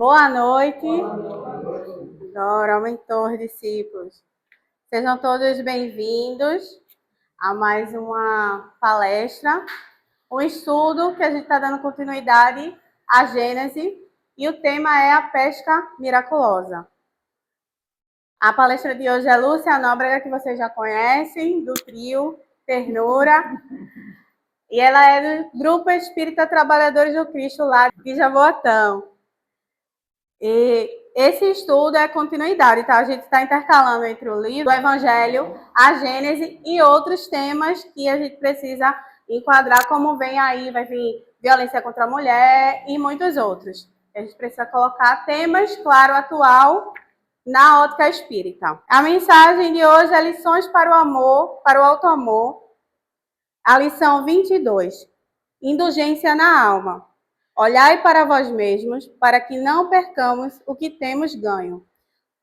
Boa noite. Agora aumentou os discípulos. Sejam todos bem-vindos a mais uma palestra, um estudo que a gente está dando continuidade à Gênese, e o tema é a pesca miraculosa. A palestra de hoje é Lúcia Nóbrega, que vocês já conhecem, do trio Ternura, e ela é do Grupo Espírita Trabalhadores do Cristo, lá de Jaboatão. E esse estudo é continuidade, tá? A gente está intercalando entre o livro, o Evangelho, a Gênese e outros temas que a gente precisa enquadrar, como vem aí, vai vir violência contra a mulher e muitos outros. A gente precisa colocar temas, claro, atual, na ótica espírita. A mensagem de hoje é lições para o amor, para o auto-amor. A lição 22, indulgência na alma. Olhai para vós mesmos, para que não percamos o que temos ganho.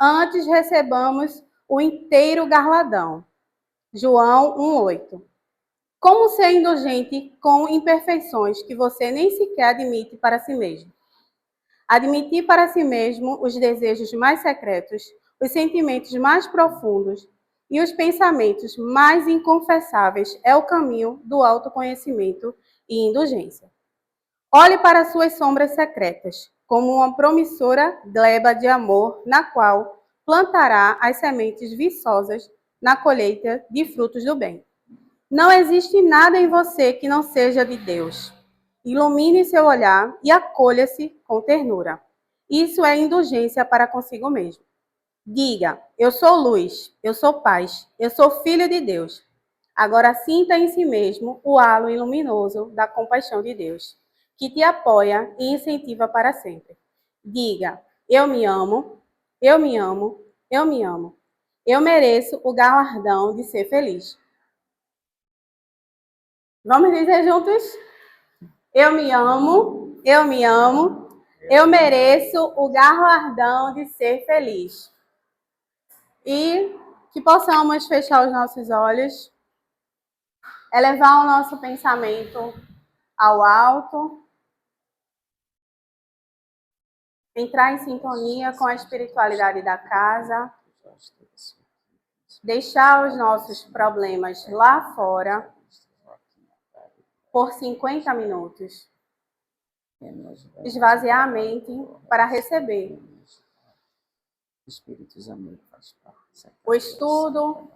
Antes recebamos o inteiro garladão. João 1,8. Como ser indulgente com imperfeições que você nem sequer admite para si mesmo? Admitir para si mesmo os desejos mais secretos, os sentimentos mais profundos e os pensamentos mais inconfessáveis é o caminho do autoconhecimento e indulgência. Olhe para suas sombras secretas, como uma promissora gleba de amor, na qual plantará as sementes viçosas na colheita de frutos do bem. Não existe nada em você que não seja de Deus. Ilumine seu olhar e acolha-se com ternura. Isso é indulgência para consigo mesmo. Diga, eu sou luz, eu sou paz, eu sou filho de Deus. Agora sinta em si mesmo o halo luminoso da compaixão de Deus, que te apoia e incentiva para sempre. Diga, eu me amo, eu me amo, eu me amo. Eu mereço o galardão de ser feliz. Vamos dizer juntos? Eu me amo, eu me amo, eu mereço o galardão de ser feliz. E que possamos fechar os nossos olhos, elevar o nosso pensamento ao alto, entrar em sintonia com a espiritualidade da casa, deixar os nossos problemas lá fora por 50 minutos. Esvaziar a mente para receber o estudo,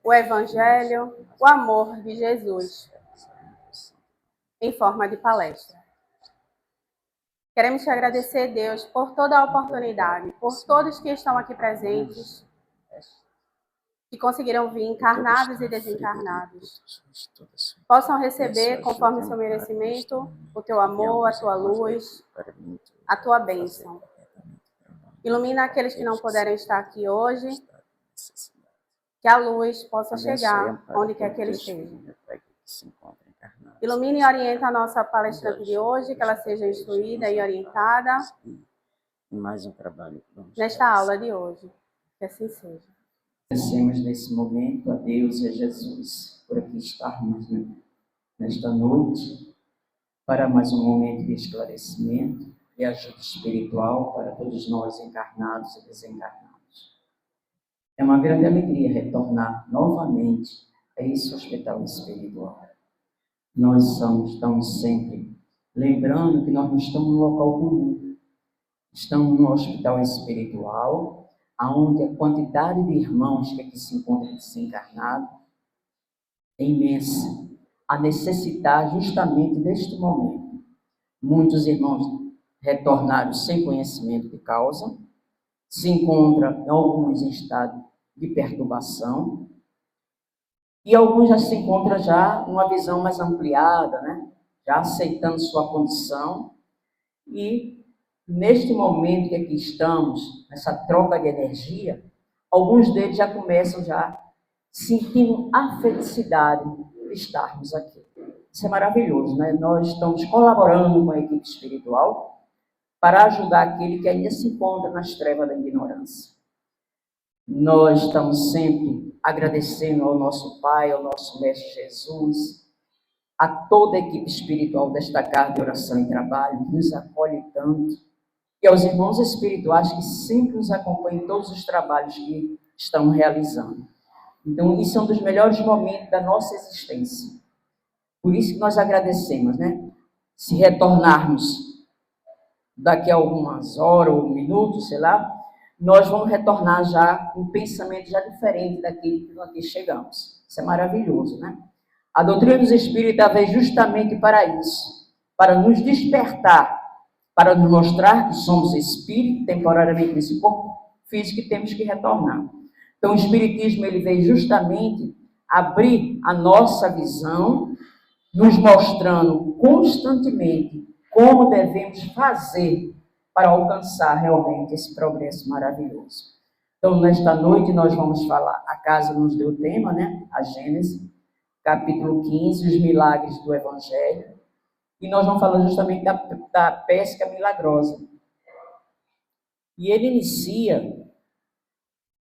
o Evangelho, o amor de Jesus em forma de palestra. Queremos te agradecer, Deus, por toda a oportunidade, por todos que estão aqui presentes, que conseguiram vir encarnados e desencarnados, possam receber, conforme o seu merecimento, o teu amor, a tua luz, a tua bênção. Ilumina aqueles que não puderam estar aqui hoje, que a luz possa chegar onde quer que eles estejam. Ilumina e orienta a nossa palestrante de hoje, que ela seja instruída e orientada nesta aula de hoje. Que assim seja. Agradecemos nesse momento a Deus e a Jesus por aqui estarmos nesta noite para mais um momento de esclarecimento e ajuda espiritual para todos nós encarnados e desencarnados. É uma grande alegria retornar novamente a esse hospital espiritual. Nós estamos sempre lembrando que nós não estamos no local comum. Estamos no hospital espiritual, onde a quantidade de irmãos que aqui se encontram desencarnados é imensa. A necessidade justamente deste momento. Muitos irmãos retornaram sem conhecimento de causa, se encontram em alguns em estado de perturbação, e alguns já se encontram já numa visão mais ampliada, né? Já aceitando sua condição, e neste momento que aqui estamos, nessa troca de energia, alguns deles já começam já sentindo a felicidade de estarmos aqui. Isso é maravilhoso, né? Nós estamos colaborando com a equipe espiritual para ajudar aquele que ainda se encontra nas trevas da ignorância. Nós estamos sempre agradecendo ao nosso Pai, ao nosso Mestre Jesus, a toda a equipe espiritual desta casa de oração e trabalho, que nos acolhe tanto, e aos irmãos espirituais que sempre nos acompanham em todos os trabalhos que estão realizando. Então, isso é um dos melhores momentos da nossa existência. Por isso que nós agradecemos, né? Se retornarmos daqui a algumas horas ou minutos, sei lá, nós vamos retornar já com um pensamento já diferente daquele que nós aqui chegamos. Isso é maravilhoso, né? A doutrina dos Espíritos veio justamente para isso, para nos despertar, para nos mostrar que somos espírito, temporariamente nesse corpo físico e temos que retornar. Então, o Espiritismo ele veio justamente abrir a nossa visão, nos mostrando constantemente como devemos fazer para alcançar realmente esse progresso maravilhoso. Então, nesta noite, nós vamos falar, a casa nos deu o tema, né? A Gênesis, capítulo 15, os milagres do Evangelho. E nós vamos falar justamente da pesca milagrosa. E ele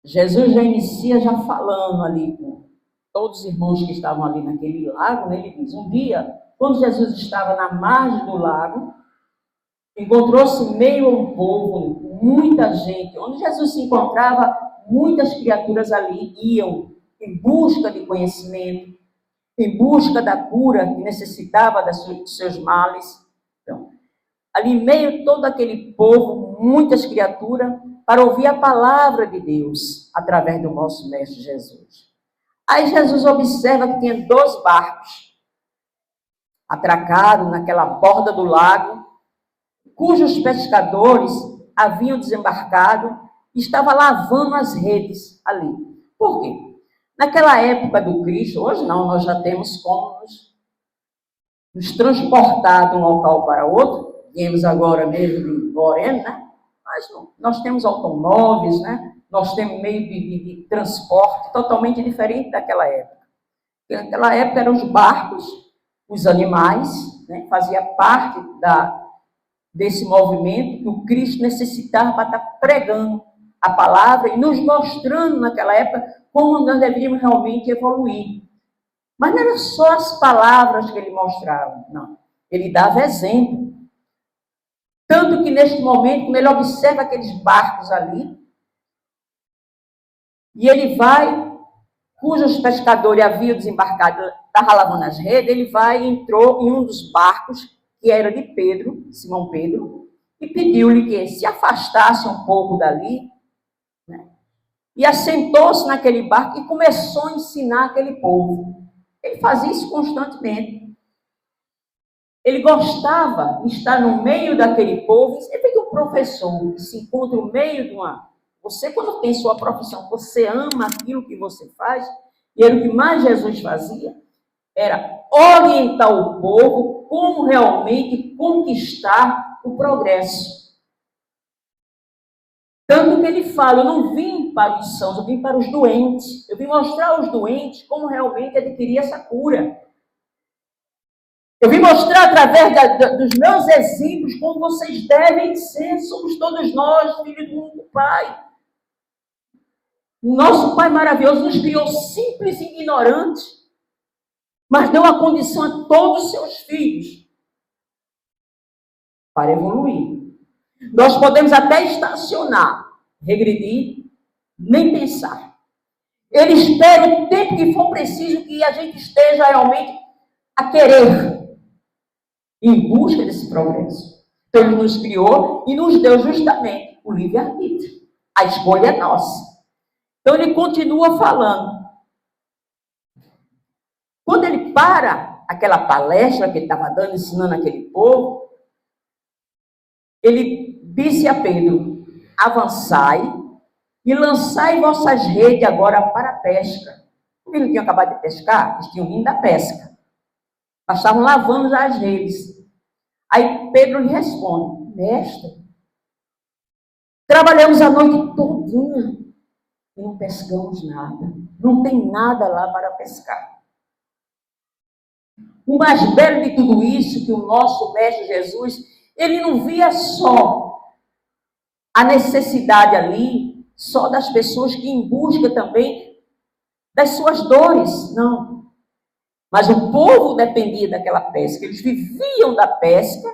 Jesus já inicia já falando ali com todos os irmãos que estavam ali naquele lago, né? Ele diz, um dia, quando Jesus estava na margem do lago, encontrou-se meio a um povo, muita gente, onde Jesus se encontrava, muitas criaturas ali iam em busca de conhecimento, em busca da cura que necessitava dos seus males. Então, ali em meio a todo aquele povo, muitas criaturas, para ouvir a palavra de Deus, através do nosso Mestre Jesus. Aí Jesus observa que tinha 2 barcos atracados naquela borda do lago, cujos pescadores haviam desembarcado e estavam lavando as redes ali. Por quê? Naquela época do Cristo, hoje não, nós já temos como nos transportar de um local para outro, viemos agora mesmo de Lorena, né? Mas não, nós temos automóveis, né? Nós temos meio de transporte totalmente diferente daquela época. Porque naquela época eram os barcos, os animais, né? Fazia parte desse movimento que o Cristo necessitava para estar pregando a palavra e nos mostrando naquela época como nós deveríamos realmente evoluir. Mas não eram só as palavras que ele mostrava, não. Ele dava exemplo. Tanto que neste momento, quando ele observa aqueles barcos ali, e ele vai, cujos pescadores haviam desembarcado, estavam lavando as redes, ele vai e entrou em um dos barcos, que era de Pedro, Simão Pedro, e pediu-lhe que se afastasse um pouco dali, né? E assentou-se naquele barco e começou a ensinar aquele povo. Ele fazia isso constantemente. Ele gostava de estar no meio daquele povo. Sempre que um professor que se encontra no meio de uma... Você, quando tem sua profissão, você ama aquilo que você faz, e era o que mais Jesus fazia, era orientar o povo como realmente conquistar o progresso. Tanto que ele fala, eu não vim para os sãos, eu vim para os doentes. Eu vim mostrar aos doentes como realmente adquirir essa cura. Eu vim mostrar através dos meus exemplos como vocês devem ser. Somos todos nós, filhos do único Pai. O nosso Pai maravilhoso nos criou simples e ignorantes, mas deu a condição a todos os seus filhos para evoluir. Nós podemos até estacionar, regredir, nem pensar. Ele espera o tempo que for preciso que a gente esteja realmente a querer, em busca desse progresso. Então, ele nos criou e nos deu justamente o livre-arbítrio. A escolha é nossa. Então, ele continua falando. Quando ele para aquela palestra que ele estava dando, ensinando aquele povo, ele disse a Pedro, avançai e lançai vossas redes agora para a pesca. Como eles não tinham acabado de pescar, eles tinham vindo da pesca. Mas estavam lavando já as redes. Aí Pedro lhe responde, mestre, trabalhamos a noite todinha e não pescamos nada. Não tem nada lá para pescar. O mais belo de tudo isso, que o nosso Mestre Jesus, ele não via só a necessidade ali, só das pessoas que em busca também das suas dores, não. Mas o povo dependia daquela pesca, eles viviam da pesca.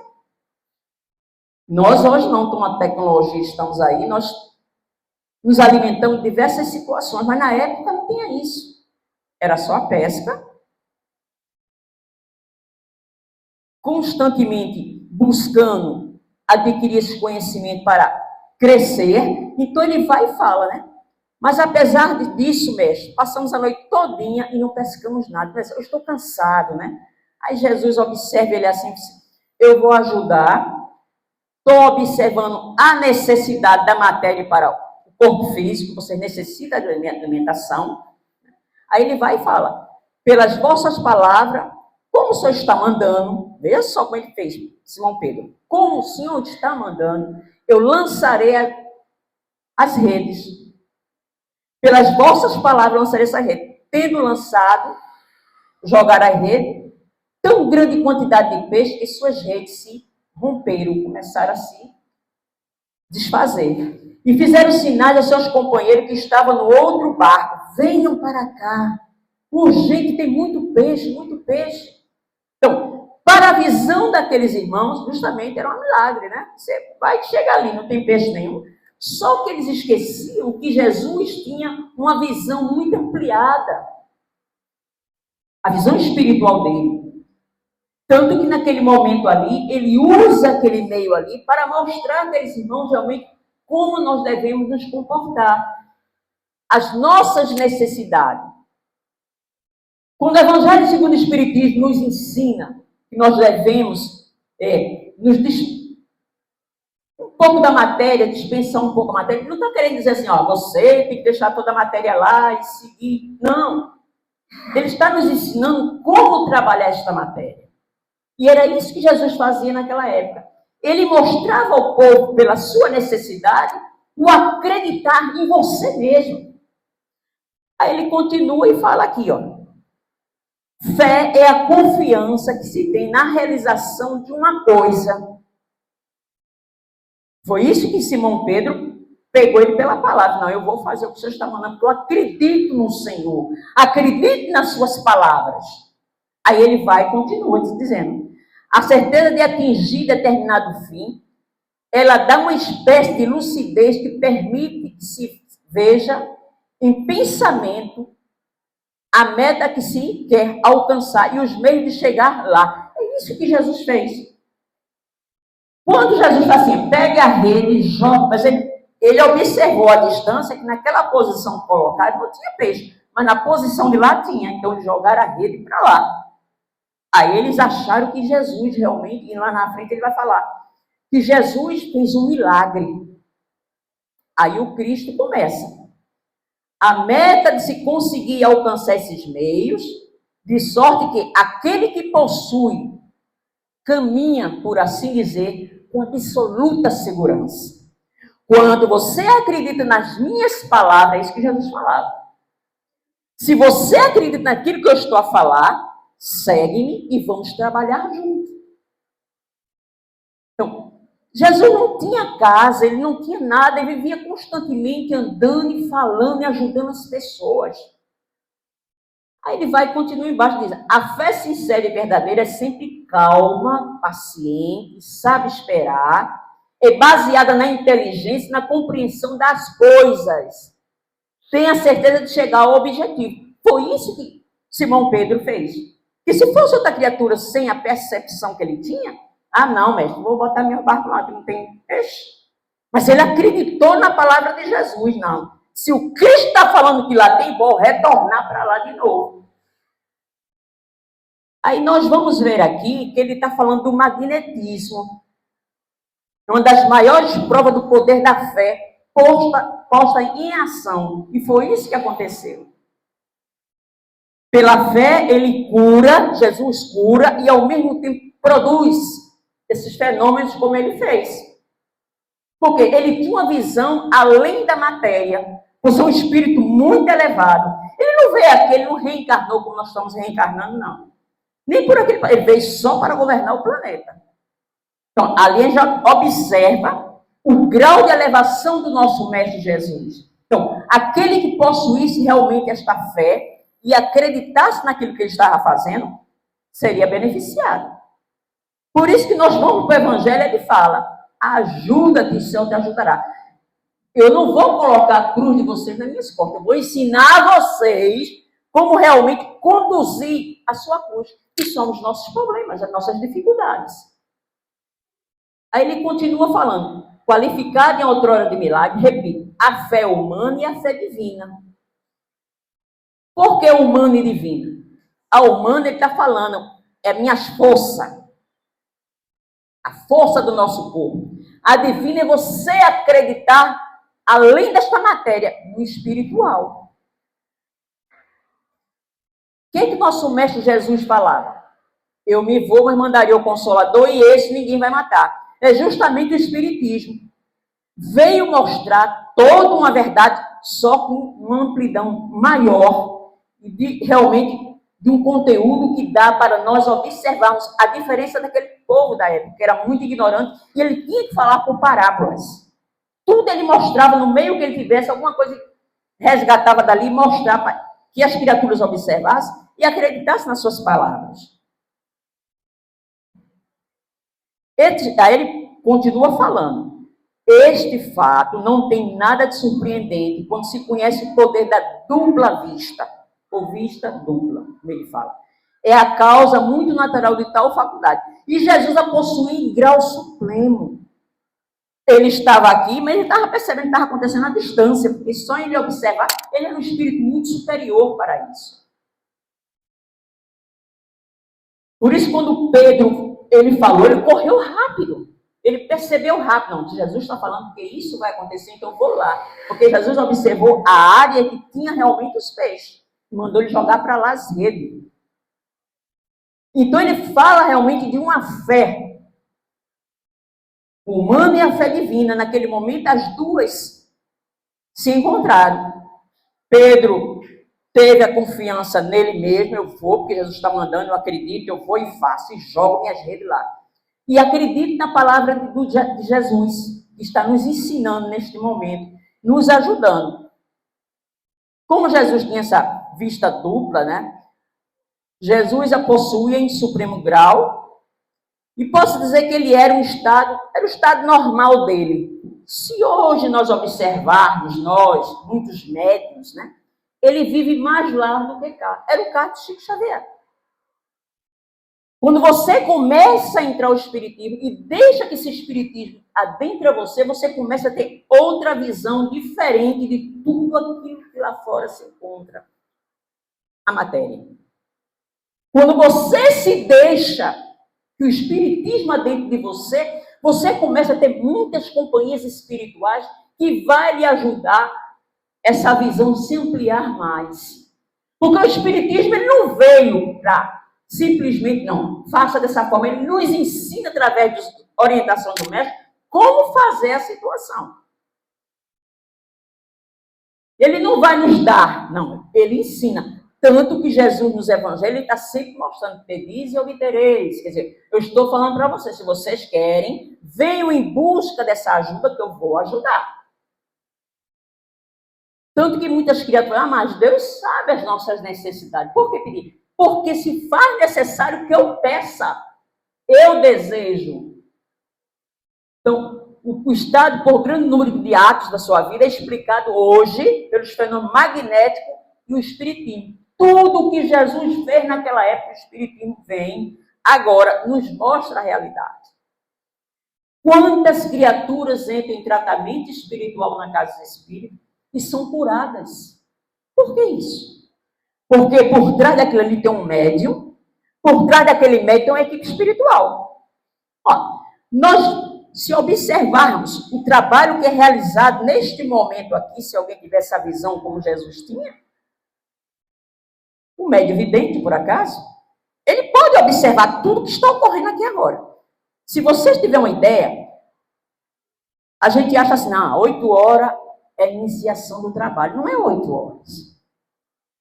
Nós hoje não, com a tecnologia, estamos aí, nós nos alimentamos de diversas situações, mas na época não tinha isso. Era só a pesca, constantemente buscando adquirir esse conhecimento para crescer. Então ele vai e fala, né? Mas apesar disso, mestre, passamos a noite todinha e não pescamos nada. Eu estou cansado, né? Aí Jesus observa ele assim, eu vou ajudar, estou observando a necessidade da matéria para o corpo físico, você necessita de alimentação. Aí ele vai e fala, pelas vossas palavras, como o Senhor está mandando, veja só como ele fez, Simão Pedro, como o Senhor está mandando, eu lançarei as redes. Pelas vossas palavras lançarei essa rede. Tendo lançado, jogar a rede, tão grande quantidade de peixe que suas redes se romperam, começaram a se desfazer. E fizeram sinais aos seus companheiros que estavam no outro barco. Venham para cá. Urgente, tem muito peixe, muito peixe. Então, para a visão daqueles irmãos, justamente era um milagre, né? Você vai chegar ali, não tem peixe nenhum. Só que eles esqueciam que Jesus tinha uma visão muito ampliada. A visão espiritual dele. Tanto que naquele momento ali, ele usa aquele meio ali para mostrar àqueles irmãos realmente como nós devemos nos comportar. As nossas necessidades. Quando o Evangelho segundo o Espiritismo nos ensina que nós devemos nos um pouco da matéria, dispensar um pouco a matéria, não está querendo dizer assim, ó, você tem que deixar toda a matéria lá e seguir. Não. Ele está nos ensinando como trabalhar esta matéria. E era isso que Jesus fazia naquela época. Ele mostrava ao povo, pela sua necessidade, o acreditar em você mesmo. Aí ele continua e fala aqui, ó. Fé é a confiança que se tem na realização de uma coisa. Foi isso que Simão Pedro pegou ele pela palavra. Não, eu vou fazer o que o Senhor está mandando, porque eu acredito no Senhor. Acredito nas suas palavras. Aí ele vai e continua dizendo. A certeza de atingir determinado fim, ela dá uma espécie de lucidez que permite que se veja em pensamento a meta que se quer alcançar e os meios de chegar lá. É isso que Jesus fez. Quando Jesus está assim, pega a rede, joga, mas ele observou a distância, que naquela posição colocada não tinha peixe, mas na posição de lá tinha, então eles jogaram a rede para lá. Aí eles acharam que Jesus realmente, e lá na frente ele vai falar, que Jesus fez um milagre. Aí o Cristo começa. A meta de se conseguir alcançar esses meios, de sorte que aquele que possui, caminha, por assim dizer, com absoluta segurança. Quando você acredita nas minhas palavras, é isso que Jesus falava. Se você acredita naquilo que eu estou a falar, segue-me e vamos trabalhar juntos. Então, Jesus não tinha casa, ele não tinha nada, ele vivia constantemente andando e falando e ajudando as pessoas. Aí ele vai e continua embaixo e diz, a fé sincera e verdadeira é sempre calma, paciente, sabe esperar, é baseada na inteligência e na compreensão das coisas. Tem a certeza de chegar ao objetivo. Foi isso que Simão Pedro fez. E se fosse outra criatura sem a percepção que ele tinha, ah, não, mestre, vou botar meu barco lá, que não tem peixe. Mas ele acreditou na palavra de Jesus, não. Se o Cristo está falando que lá tem, vou retornar para lá de novo. Aí nós vamos ver aqui que ele está falando do magnetismo. Uma das maiores provas do poder da fé posta em ação. E foi isso que aconteceu. Pela fé, ele cura, Jesus cura, e ao mesmo tempo produz esses fenômenos como ele fez. Porque ele tinha uma visão além da matéria, por ser um espírito muito elevado. Ele não veio aqui, ele não reencarnou como nós estamos reencarnando, não. Nem por aquele, ele veio só para governar o planeta. Então, ali a gente já observa o grau de elevação do nosso Mestre Jesus. Então, aquele que possuísse realmente esta fé, e acreditasse naquilo que ele estava fazendo, seria beneficiado. Por isso que nós vamos para o Evangelho, ele fala, ajuda-te, o Senhor te ajudará. Eu não vou colocar a cruz de vocês nas minhas costas, eu vou ensinar vocês como realmente conduzir a sua cruz, que são os nossos problemas, as nossas dificuldades. Aí ele continua falando, qualificado em outrora de milagre, repito, a fé humana e a fé divina. Por que humana e divina? A humana, ele está falando, é minhas forças, a força do nosso corpo. A divina é você acreditar, além desta matéria, no espiritual. O que nosso mestre Jesus falava? Eu me vou, mas mandaria o Consolador, e esse ninguém vai matar. É justamente o Espiritismo. Veio mostrar toda uma verdade, só com uma amplidão maior, e realmente de um conteúdo que dá para nós observarmos a diferença daquele povo da época, que era muito ignorante, e ele tinha que falar por parábolas. Tudo ele mostrava, no meio que ele tivesse, alguma coisa resgatava dali, mostrava que as criaturas observassem e acreditassem nas suas palavras. Aí ele continua falando. Este fato não tem nada de surpreendente quando se conhece o poder da dupla vista, ou vista dupla, como ele fala. É a causa muito natural de tal faculdade. E Jesus a possui em grau supremo. Ele estava aqui, mas ele estava percebendo que estava acontecendo à distância, porque só ele observar, ele era um espírito muito superior para isso. Por isso, quando Pedro, ele falou, ele correu rápido. Ele percebeu rápido. Não, Jesus está falando que isso vai acontecer, então eu vou lá. Porque Jesus observou a área que tinha realmente os peixes. E mandou ele jogar para lá as redes. Então ele fala realmente de uma fé humana e a fé divina. Naquele momento, as duas se encontraram. Pedro teve a confiança nele mesmo, eu vou, porque Jesus está mandando, eu acredito, eu vou e faço, e jogo minhas redes lá. E acredito na palavra de Jesus, que está nos ensinando neste momento, nos ajudando. Como Jesus tinha essa vista dupla, né? Jesus a possuía em supremo grau, e posso dizer que ele era o estado normal dele. Se hoje nós observarmos, muitos médiuns, né? Ele vive mais lá do que cá. Era o caso de Chico Xavier. Quando você começa a entrar no espiritismo e deixa que esse espiritismo adentre você, você começa a ter outra visão diferente de tudo aquilo que lá fora se encontra. A matéria. Quando você se deixa que o espiritismo adentre de você, você começa a ter muitas companhias espirituais que vai lhe ajudar essa visão se ampliar mais. Porque o espiritismo ele não veio para simplesmente, não, faça dessa forma. Ele nos ensina, através da orientação do mestre, como fazer a situação. Ele não vai nos dar, não, ele ensina. Tanto que Jesus nos evangelhos está sempre mostrando, pedis e obtereis. Quer dizer, eu estou falando para vocês, se vocês querem, venham em busca dessa ajuda que eu vou ajudar. Tanto que muitas criaturas, mas Deus sabe as nossas necessidades. Por que pedir? Porque se faz necessário que eu peça, eu desejo. Então, o estado, por grande número de atos da sua vida, é explicado hoje pelos fenômenos magnéticos e o espiritismo. Tudo que Jesus fez naquela época, o espiritismo vem, agora, nos mostra a realidade. Quantas criaturas entram em tratamento espiritual na casa espírita e são curadas? Por que isso? Porque por trás daquilo ali tem um médium, por trás daquele médium tem uma equipe espiritual. Ó, nós, se observarmos o trabalho que é realizado neste momento aqui, se alguém tiver essa visão como Jesus tinha, o médium vidente, por acaso, ele pode observar tudo que está ocorrendo aqui agora. Se vocês tiverem uma ideia, a gente acha assim, 8 horas é a iniciação do trabalho. Não é 8 horas.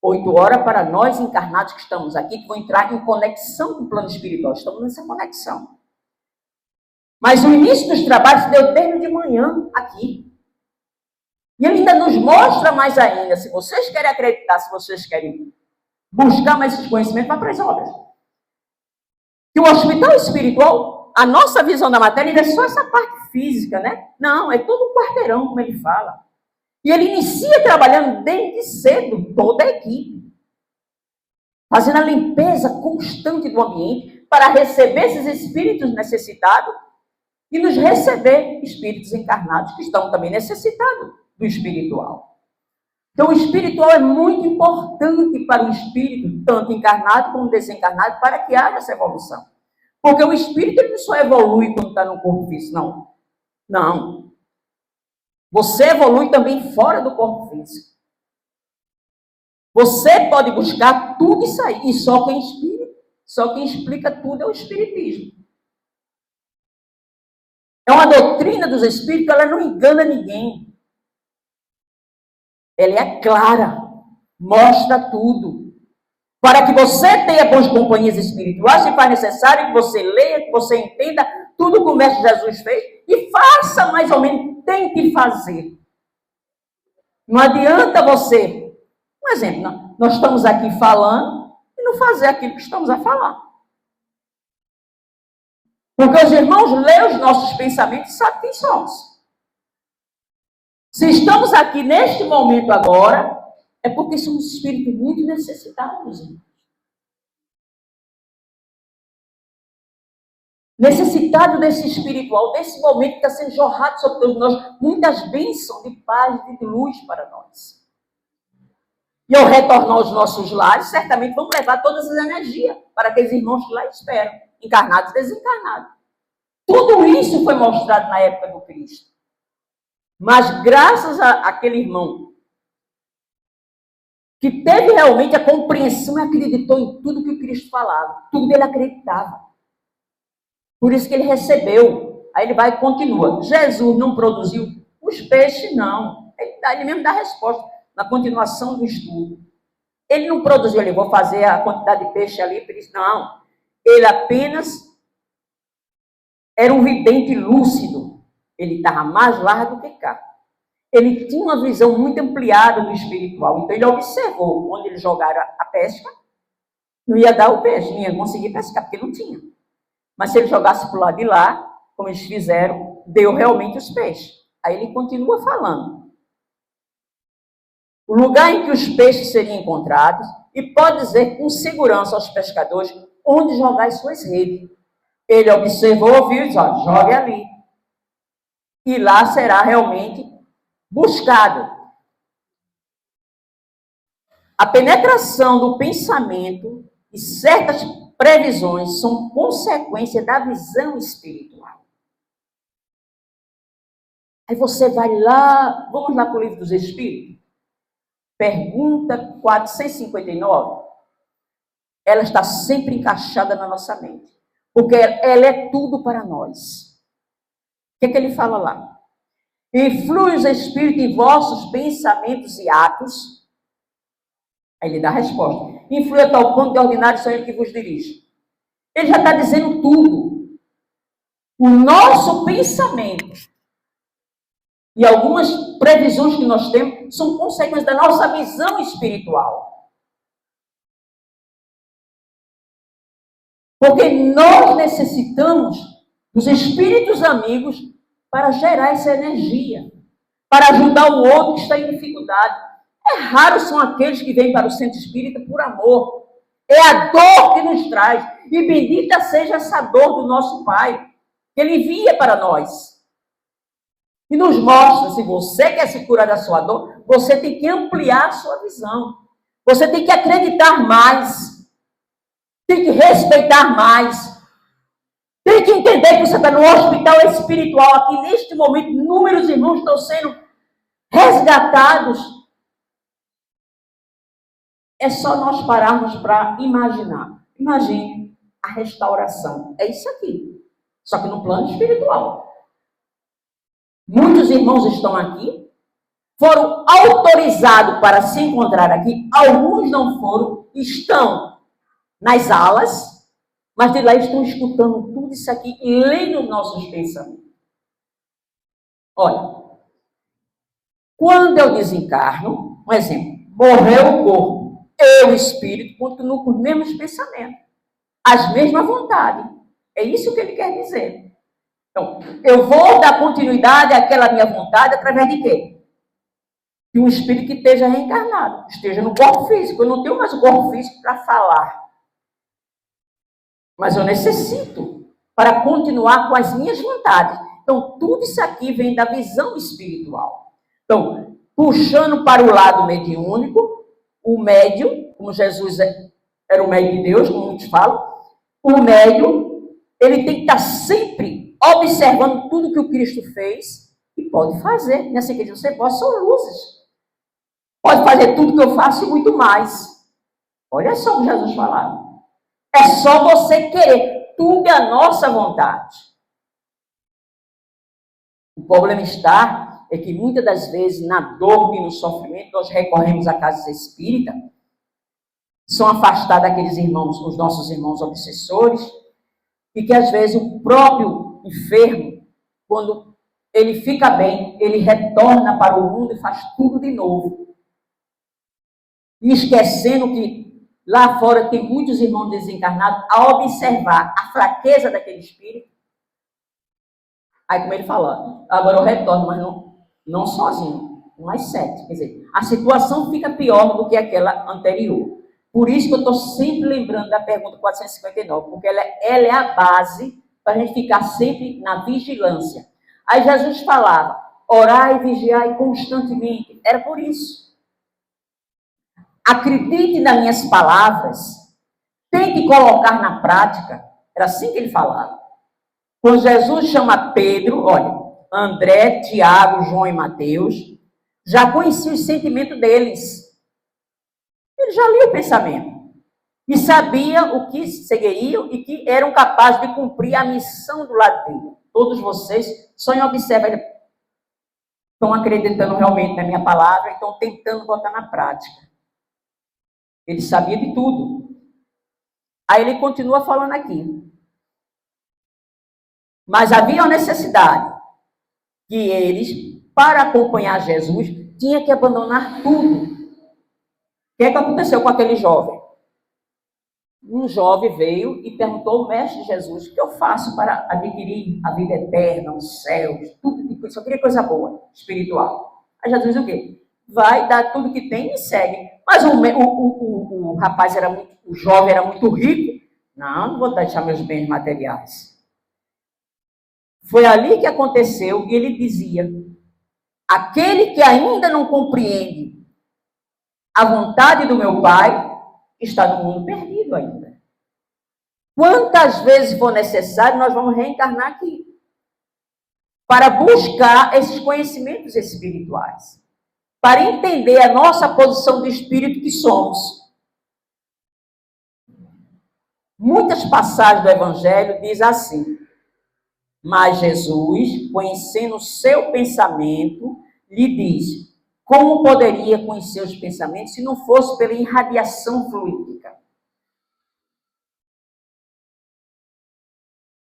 8 horas para nós encarnados que estamos aqui, que vão entrar em conexão com o plano espiritual. Estamos nessa conexão. Mas o início dos trabalhos se deu desde de manhã aqui. E ele ainda nos mostra mais ainda, se vocês querem acreditar, se vocês querem buscar mais esses conhecimentos, vai para as obras. Que o hospital espiritual, a nossa visão da matéria, não é só essa parte física, né? Não, é todo um quarteirão, como ele fala. E ele inicia trabalhando desde cedo, toda a equipe, fazendo a limpeza constante do ambiente para receber esses espíritos necessitados e nos receber espíritos encarnados que estão também necessitados do espiritual. Então, o espiritual é muito importante para o espírito, tanto encarnado como desencarnado, para que haja essa evolução. Porque o espírito ele não só evolui quando está no corpo físico, não. Não. Você evolui também fora do corpo físico. Você pode buscar tudo isso aí, e só quem explica tudo é o espiritismo. É uma doutrina dos espíritos, ela não engana ninguém. Ela é clara, mostra tudo. Para que você tenha boas companhias espirituais, se faz necessário que você leia, que você entenda tudo que o Mestre Jesus fez e faça mais ou menos, tente fazer. Não adianta você, um exemplo, nós estamos aqui falando e não fazer aquilo que estamos a falar. Porque os irmãos leem os nossos pensamentos e sabem quem somos. Se estamos aqui neste momento agora, é porque somos espíritos muito necessitados, irmãos. Necessitado desse espiritual, desse momento que está sendo jorrado sobre todos nós, muitas bênçãos de paz, de luz para nós. E ao retornar aos nossos lares, certamente vamos levar todas as energias para aqueles irmãos que lá esperam, encarnados e desencarnados. Tudo isso foi mostrado na época do Cristo. Mas graças àquele irmão que teve realmente a compreensão e acreditou em tudo que o Cristo falava, tudo ele acreditava. Por isso que ele recebeu. Aí ele vai e continua. Jesus não produziu os peixes, não. Ele mesmo dá a resposta na continuação do estudo. Ele não produziu, ele vou fazer a quantidade de peixe ali, por isso, não. Ele apenas era um vidente lúcido. Ele estava mais largo do que cá. Ele tinha uma visão muito ampliada do espiritual. Então, ele observou onde eles jogaram a pesca, não ia dar o peixe, não ia conseguir pescar, porque não tinha. Mas se ele jogasse para o lado de lá, como eles fizeram, deu realmente os peixes. Aí ele continua falando. O lugar em que os peixes seriam encontrados, e pode dizer com segurança aos pescadores onde jogar as suas redes. Ele observou, viu e disse, ó, jogue ali. E lá será realmente buscado. A penetração do pensamento e certas previsões são consequência da visão espiritual. Aí você vai lá, vamos lá para o Livro dos Espíritos? Pergunta 459. Ela está sempre encaixada na nossa mente. Porque ela é tudo para nós. O que ele fala lá? Influi os espíritos em vossos pensamentos e atos. Aí ele dá a resposta. Influi a tal ponto de ordinário são ele que vos dirige. Ele já está dizendo tudo. O nosso pensamento e algumas previsões que nós temos são consequências da nossa visão espiritual. Porque nós necessitamos dos espíritos amigos para gerar essa energia, para ajudar o outro que está em dificuldade. É raro são aqueles que vêm para o centro espírita por amor. É a dor que nos traz. E bendita seja essa dor do nosso Pai, que Ele envia para nós. E nos mostra, se você quer se curar da sua dor, você tem que ampliar a sua visão. Você tem que acreditar mais. Tem que respeitar mais. Tem que entender que você está no hospital espiritual. Aqui, neste momento, inúmeros irmãos estão sendo resgatados. É só nós pararmos para imaginar. Imagine a restauração. É isso aqui. Só que no plano espiritual. Muitos irmãos estão aqui, foram autorizados para se encontrar aqui. Alguns não foram, estão nas alas, mas de lá estão escutando tudo isso aqui e lendo nossos pensamentos. Olha, quando eu desencarno, um exemplo, morreu o corpo, eu, espírito, continuo com os mesmos pensamentos, as mesmas vontades. É isso que ele quer dizer. Então, eu vou dar continuidade àquela minha vontade através de quê? De um espírito que esteja reencarnado, esteja no corpo físico. Eu não tenho mais o corpo físico para falar. Mas eu necessito para continuar com as minhas vontades. Então, tudo isso aqui vem da visão espiritual. Então, puxando para o lado mediúnico, o médium, como Jesus era o médium de Deus, como muitos falam, o médium, ele tem que estar sempre observando tudo que o Cristo fez e pode fazer. Nessa igreja você pode, são luzes. Pode fazer tudo que eu faço e muito mais. Olha só o que Jesus falava. É só você querer. Tudo é a nossa vontade. O problema está é que muitas das vezes, na dor e no sofrimento, nós recorremos à casa espírita, são afastados daqueles irmãos, os nossos irmãos obsessores, e que às vezes o próprio enfermo, quando ele fica bem, ele retorna para o mundo e faz tudo de novo. E esquecendo que lá fora tem muitos irmãos desencarnados a observar a fraqueza daquele espírito. Aí, como ele fala, agora eu retorno, mas não sozinho, mais 7. Quer dizer, a situação fica pior do que aquela anterior. Por isso que eu estou sempre lembrando da pergunta 459, porque ela é a base para a gente ficar sempre na vigilância. Aí Jesus falava, orai e vigiai constantemente. Era por isso. Acredite nas minhas palavras, tente colocar na prática. Era assim que ele falava. Quando Jesus chama Pedro, olha, André, Tiago, João e Mateus, já conhecia os sentimentos deles. Ele já lia o pensamento. E sabia o que seguiriam e que eram capazes de cumprir a missão do lado dele. Todos vocês só em observar, estão acreditando realmente na minha palavra e estão tentando botar na prática. Ele sabia de tudo. Aí ele continua falando aqui. Mas havia uma necessidade que eles, para acompanhar Jesus, tinham que abandonar tudo. O que é que aconteceu com aquele jovem? Um jovem veio e perguntou ao mestre Jesus, o que eu faço para adquirir a vida eterna, os céus, tudo, só queria coisa boa, espiritual. Aí Jesus diz o quê? Vai dar tudo que tem e segue. Mas o rapaz o jovem era muito rico. Não vou deixar meus bens materiais. Foi ali que aconteceu e ele dizia, aquele que ainda não compreende a vontade do meu Pai está no mundo perdido ainda. Quantas vezes for necessário, nós vamos reencarnar aqui para buscar esses conhecimentos espirituais, para entender a nossa posição de espírito que somos. Muitas passagens do Evangelho diz assim, mas Jesus, conhecendo o seu pensamento, lhe diz, como poderia conhecer os pensamentos se não fosse pela irradiação fluídica?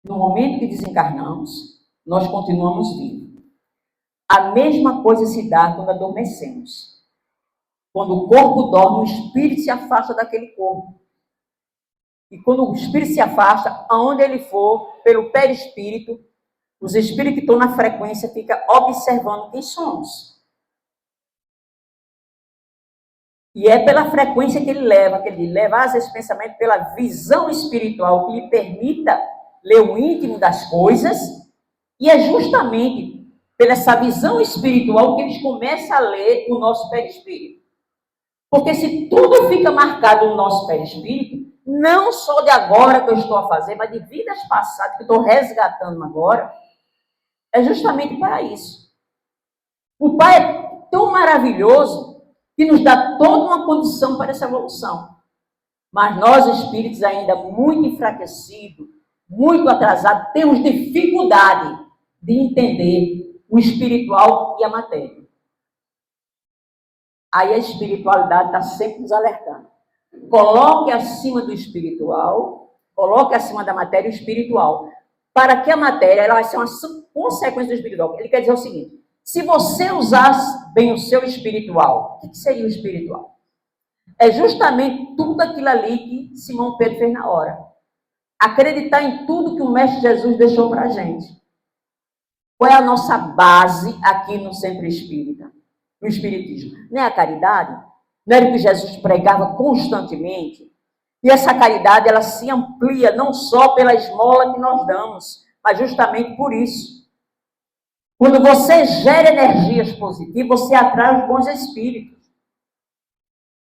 No momento que desencarnamos, nós continuamos vivos. A mesma coisa se dá quando adormecemos. Quando o corpo dorme, o espírito se afasta daquele corpo. E quando o espírito se afasta, aonde ele for, pelo perispírito, os espíritos que estão na frequência ficam observando quem somos. E é pela frequência que ele leva esse pensamento pela visão espiritual que lhe permita ler o íntimo das coisas, e é justamente pela essa visão espiritual que eles começam a ler o nosso perispírito. Porque se tudo fica marcado no nosso perispírito, não só de agora que eu estou a fazer, mas de vidas passadas que eu estou resgatando agora, é justamente para isso. O Pai é tão maravilhoso que nos dá toda uma condição para essa evolução. Mas nós, espíritos ainda muito enfraquecidos, muito atrasados, temos dificuldade de entender o espiritual e a matéria. Aí a espiritualidade está sempre nos alertando. Coloque acima do espiritual, coloque acima da matéria o espiritual, para que a matéria ela vai ser uma consequência do espiritual. Ele quer dizer o seguinte, se você usasse bem o seu espiritual, o que seria o espiritual? É justamente tudo aquilo ali que Simão Pedro fez na hora. Acreditar em tudo que o Mestre Jesus deixou para a gente. Qual é a nossa base aqui no Centro Espírita? No Espiritismo? Não é a caridade? Não era o que Jesus pregava constantemente? E essa caridade, ela se amplia não só pela esmola que nós damos, mas justamente por isso. Quando você gera energias positivas, você atrai os bons espíritos.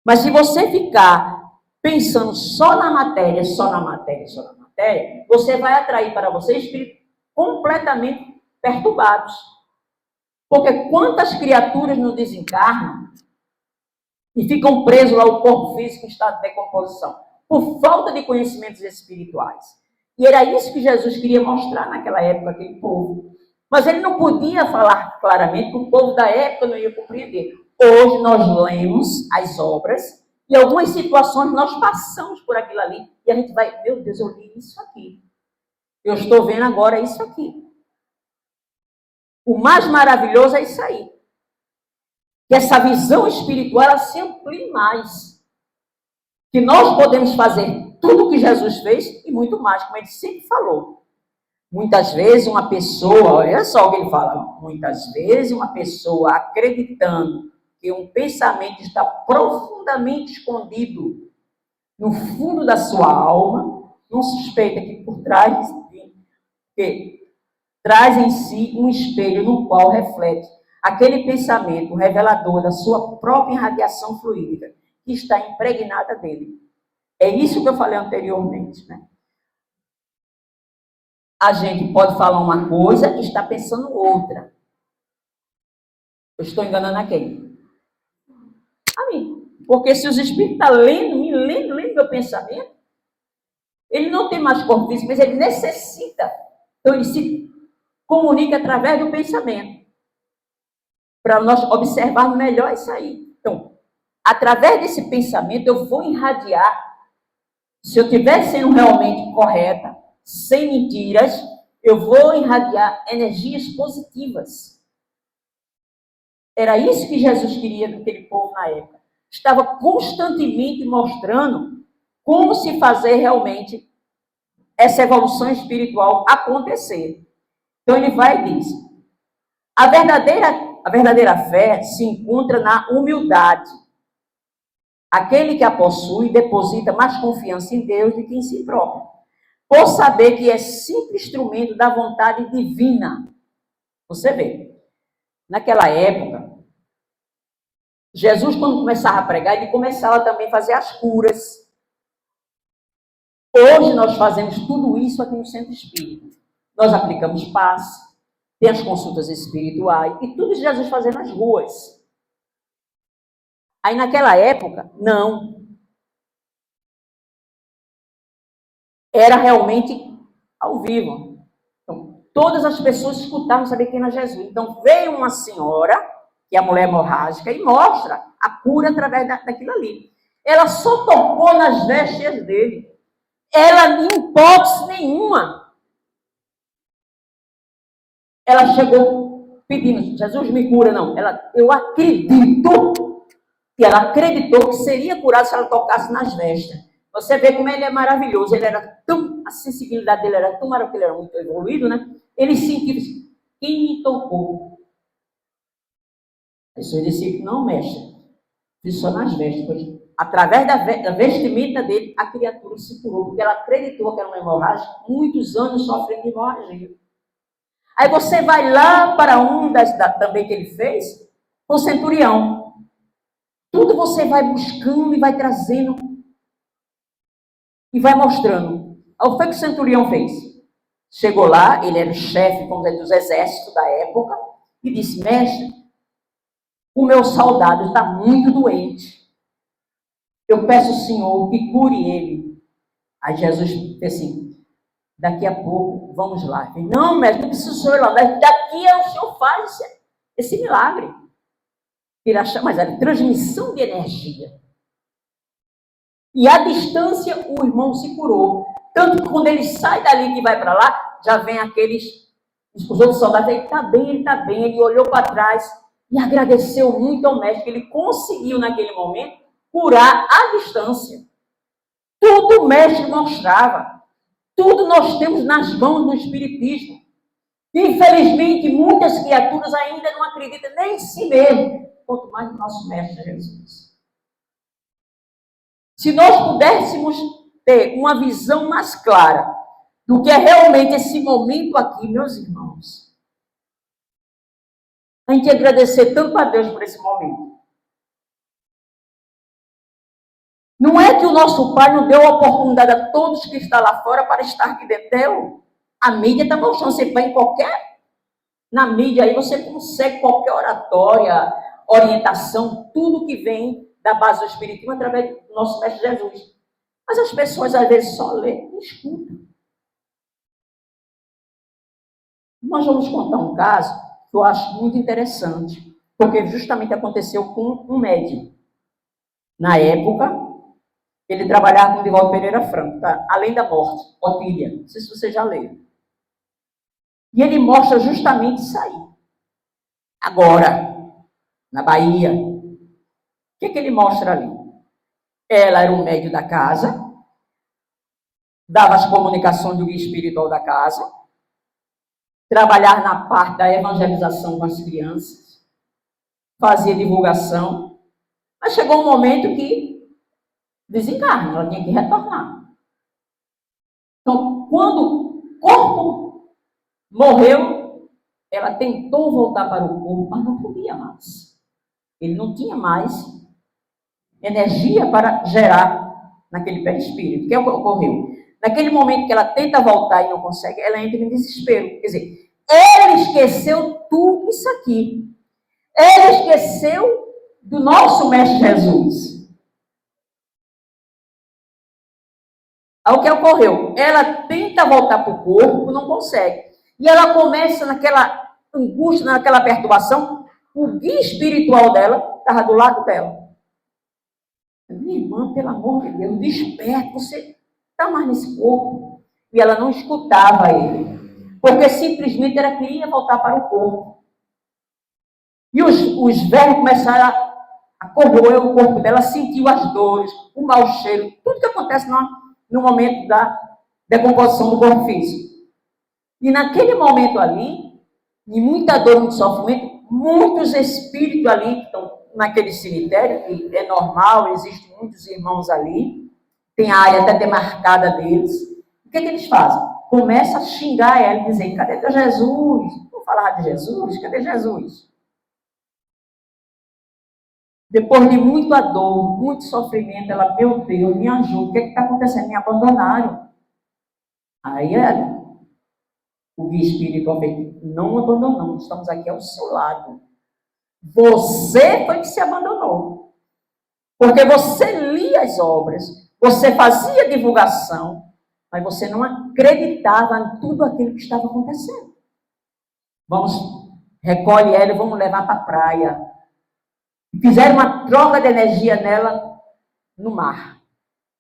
Mas se você ficar pensando só na matéria, só na matéria, só na matéria, você vai atrair para você espíritos completamente perturbados. Porque quantas criaturas não desencarnam e ficam presos lá ao corpo físico em estado de decomposição, por falta de conhecimentos espirituais. E era isso que Jesus queria mostrar naquela época, aquele povo. Mas ele não podia falar claramente, porque o povo da época não ia compreender. Hoje nós lemos as obras e algumas situações nós passamos por aquilo ali e a gente vai, meu Deus, eu li isso aqui. Eu estou vendo agora isso aqui. O mais maravilhoso é isso aí. Que essa visão espiritual ela se amplie mais. Que nós podemos fazer tudo o que Jesus fez e muito mais, como ele sempre falou. Muitas vezes uma pessoa, olha só o que ele fala, muitas vezes uma pessoa acreditando que um pensamento está profundamente escondido no fundo da sua alma, não suspeita que por trás que traz em si um espelho no qual reflete aquele pensamento revelador da sua própria irradiação fluídica que está impregnada dele. É isso que eu falei anteriormente, né? A gente pode falar uma coisa e está pensando outra. Eu estou enganando a quem? A mim. Porque se os espíritos estão lendo meu pensamento, ele não tem mais corpo físico, mas ele necessita. Então ele se comunica através do pensamento. Para nós observarmos melhor isso aí. Então, através desse pensamento, eu vou irradiar. Se eu estiver sendo realmente correta, sem mentiras, eu vou irradiar energias positivas. Era isso que Jesus queria daquele povo na época. Estava constantemente mostrando como se fazer realmente essa evolução espiritual acontecer. Então ele vai e diz, a verdadeira fé se encontra na humildade. Aquele que a possui deposita mais confiança em Deus do que em si próprio, por saber que é simples instrumento da vontade divina. Você vê, naquela época, Jesus, quando começava a pregar, ele começava também a fazer as curas. Hoje nós fazemos tudo isso aqui no Centro Espírita. Nós aplicamos paz, tem as consultas espirituais, e tudo isso Jesus fazia nas ruas. Aí naquela época, não. Era realmente ao vivo. Então, todas as pessoas escutavam saber quem era Jesus. Então, veio uma senhora, que é a mulher hemorrágica, e mostra a cura através daquilo ali. Ela só tocou nas vestes dele. Ela, em hipótese nenhuma, ela chegou pedindo, Jesus me cura, não. Eu acredito que ela acreditou que seria curada se ela tocasse nas vestes. Você vê como ele é maravilhoso. Ele era tão, a sensibilidade dele era tão maravilhosa, ele era muito evoluído, né? Ele sentiu, quem me tocou? Aí o senhor disse, não, mestre, fiz só nas vestes. Pois, através da vestimenta dele, a criatura se curou, porque ela acreditou que era uma hemorragia, muitos anos sofrendo de hemorragia. Aí você vai lá para um também que ele fez, o centurião. Tudo você vai buscando e vai trazendo e vai mostrando. O que o centurião fez? Chegou lá, ele era o chefe, vamos dizer, dos exércitos da época, e disse, mestre, o meu soldado está muito doente. Eu peço ao Senhor que cure ele. Aí Jesus disse assim, daqui a pouco, vamos lá. Falei, não, mestre, não precisa o senhor ir lá, mas daqui o senhor faz esse milagre. Ele achava, mas era transmissão de energia. E à distância, o irmão se curou. Tanto que quando ele sai dali e vai para lá, já vem os outros soldados, ele está bem, ele está bem. Ele olhou para trás e agradeceu muito ao mestre, que ele conseguiu naquele momento curar à distância. Tudo o mestre mostrava. Tudo nós temos nas mãos do Espiritismo. Infelizmente, muitas criaturas ainda não acreditam nem em si mesmo, quanto mais no nosso mestre Jesus. Se nós pudéssemos ter uma visão mais clara do que é realmente esse momento aqui, meus irmãos, a gente agradecer tanto a Deus por esse momento. Não é que o nosso Pai não deu a oportunidade a todos que estão lá fora para estar aqui dentro. A mídia está mostrando, você vai em qualquer... Na mídia aí você consegue qualquer oratória, orientação, tudo que vem da base do Espiritismo através do nosso Mestre Jesus. Mas as pessoas às vezes só lêem e escutam. Nós vamos contar um caso que eu acho muito interessante, porque justamente aconteceu com um médium. Na época, ele trabalhava com o Divaldo Pereira Franco, tá? Além da morte, Otília. Não sei se você já leu. E ele mostra justamente isso aí. Agora, na Bahia, o que ele mostra ali? Ela era o médium da casa, dava as comunicações do guia espiritual da casa, trabalhar na parte da evangelização com as crianças, fazia divulgação, mas chegou um momento que desencarna, ela tinha que retornar. Então, quando o corpo morreu, ela tentou voltar para o corpo, mas não podia mais. Ele não tinha mais energia para gerar naquele perispírito. O que ocorreu? Naquele momento que ela tenta voltar e não consegue, ela entra em desespero. Quer dizer, ele esqueceu tudo isso aqui. Ele esqueceu do nosso Mestre Jesus. Aí o que ocorreu? Ela tenta voltar para o corpo, não consegue. E ela começa naquela angústia, naquela perturbação. O guia espiritual dela estava do lado dela. Minha irmã, pelo amor de Deus, desperta, você está mais nesse corpo. E ela não escutava ele. Porque simplesmente ela queria voltar para o corpo. E os velhos começaram a corroer o corpo dela, sentiu as dores, o mau cheiro, tudo que acontece no momento da decomposição do corpo físico. E naquele momento ali, de muita dor, muito sofrimento, muitos espíritos ali que estão naquele cemitério, que é normal, existem muitos irmãos ali, tem a área até demarcada deles. O que eles fazem? Começa a xingar ela e dizer, cadê teu Jesus? Vou falar de Jesus? Cadê Jesus? Depois de muita dor, muito sofrimento, ela, meu Deus, me ajuda, o que está acontecendo? Me abandonaram. Aí ela, o guia espiritual fez, não abandonamos, estamos aqui ao seu lado. Você foi que se abandonou. Porque você lia as obras, você fazia divulgação, mas você não acreditava em tudo aquilo que estava acontecendo. Vamos, recolhe ela e vamos levar para a praia. Fizeram uma troca de energia nela no mar.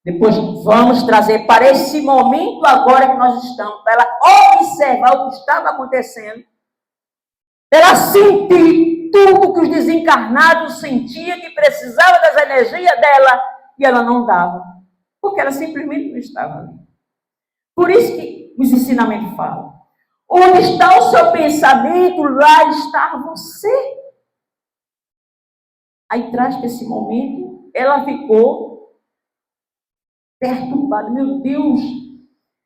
Depois vamos trazer para esse momento agora que nós estamos, para ela observar o que estava acontecendo, para ela sentir tudo que os desencarnados sentiam, que precisava das energias dela, e ela não dava, porque ela simplesmente não estava ali. Por isso que os ensinamentos falam, onde está o seu pensamento, lá está você. Aí traz para esse momento, ela ficou perturbada. Meu Deus,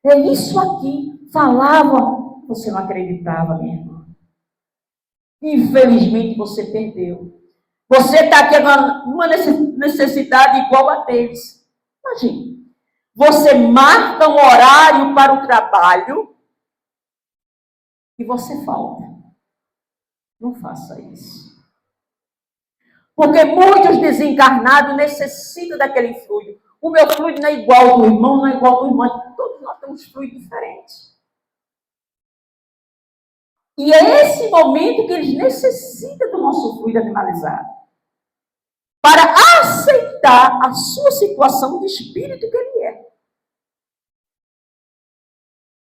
é isso aqui. Falava, você não acreditava, minha irmã. Infelizmente você perdeu. Você está aqui numa necessidade igual a deles. Imagine, você marca um horário para o trabalho e você falta. Não faça isso. Porque muitos desencarnados necessitam daquele fluido. O meu fluido não é igual ao do irmão, não é igual ao do irmão. Todos nós temos fluidos diferentes. E é esse momento que eles necessitam do nosso fluido animalizado. Para aceitar a sua situação de espírito que ele é.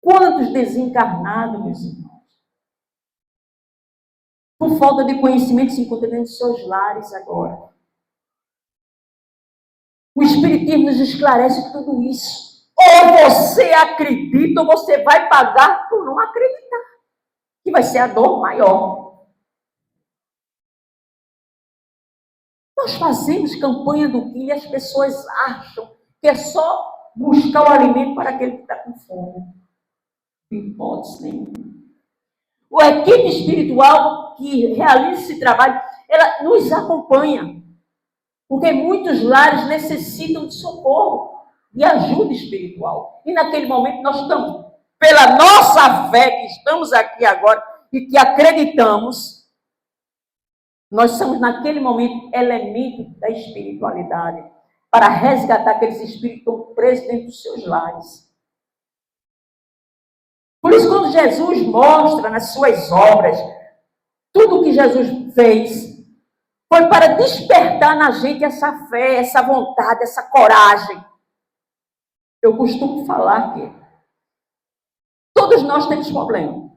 Quantos desencarnados, meus irmãos, por falta de conhecimento, se encontram dentro de seus lares agora. O Espiritismo nos esclarece tudo isso. Ou você acredita, ou você vai pagar por não acreditar. Que vai ser a dor maior. Nós fazemos campanha do quilo e as pessoas acham que é só buscar o alimento para aquele que está com fome. Não hipótese nenhuma. A equipe espiritual que realiza esse trabalho, ela nos acompanha. Porque muitos lares necessitam de socorro, de ajuda espiritual. E naquele momento nós estamos, pela nossa fé que estamos aqui agora e que acreditamos, nós somos naquele momento elemento da espiritualidade para resgatar aqueles espíritos que estão presos dentro dos seus lares. Por isso, quando Jesus mostra nas suas obras tudo o que Jesus fez, foi para despertar na gente essa fé, essa vontade, essa coragem. Eu costumo falar que todos nós temos problema.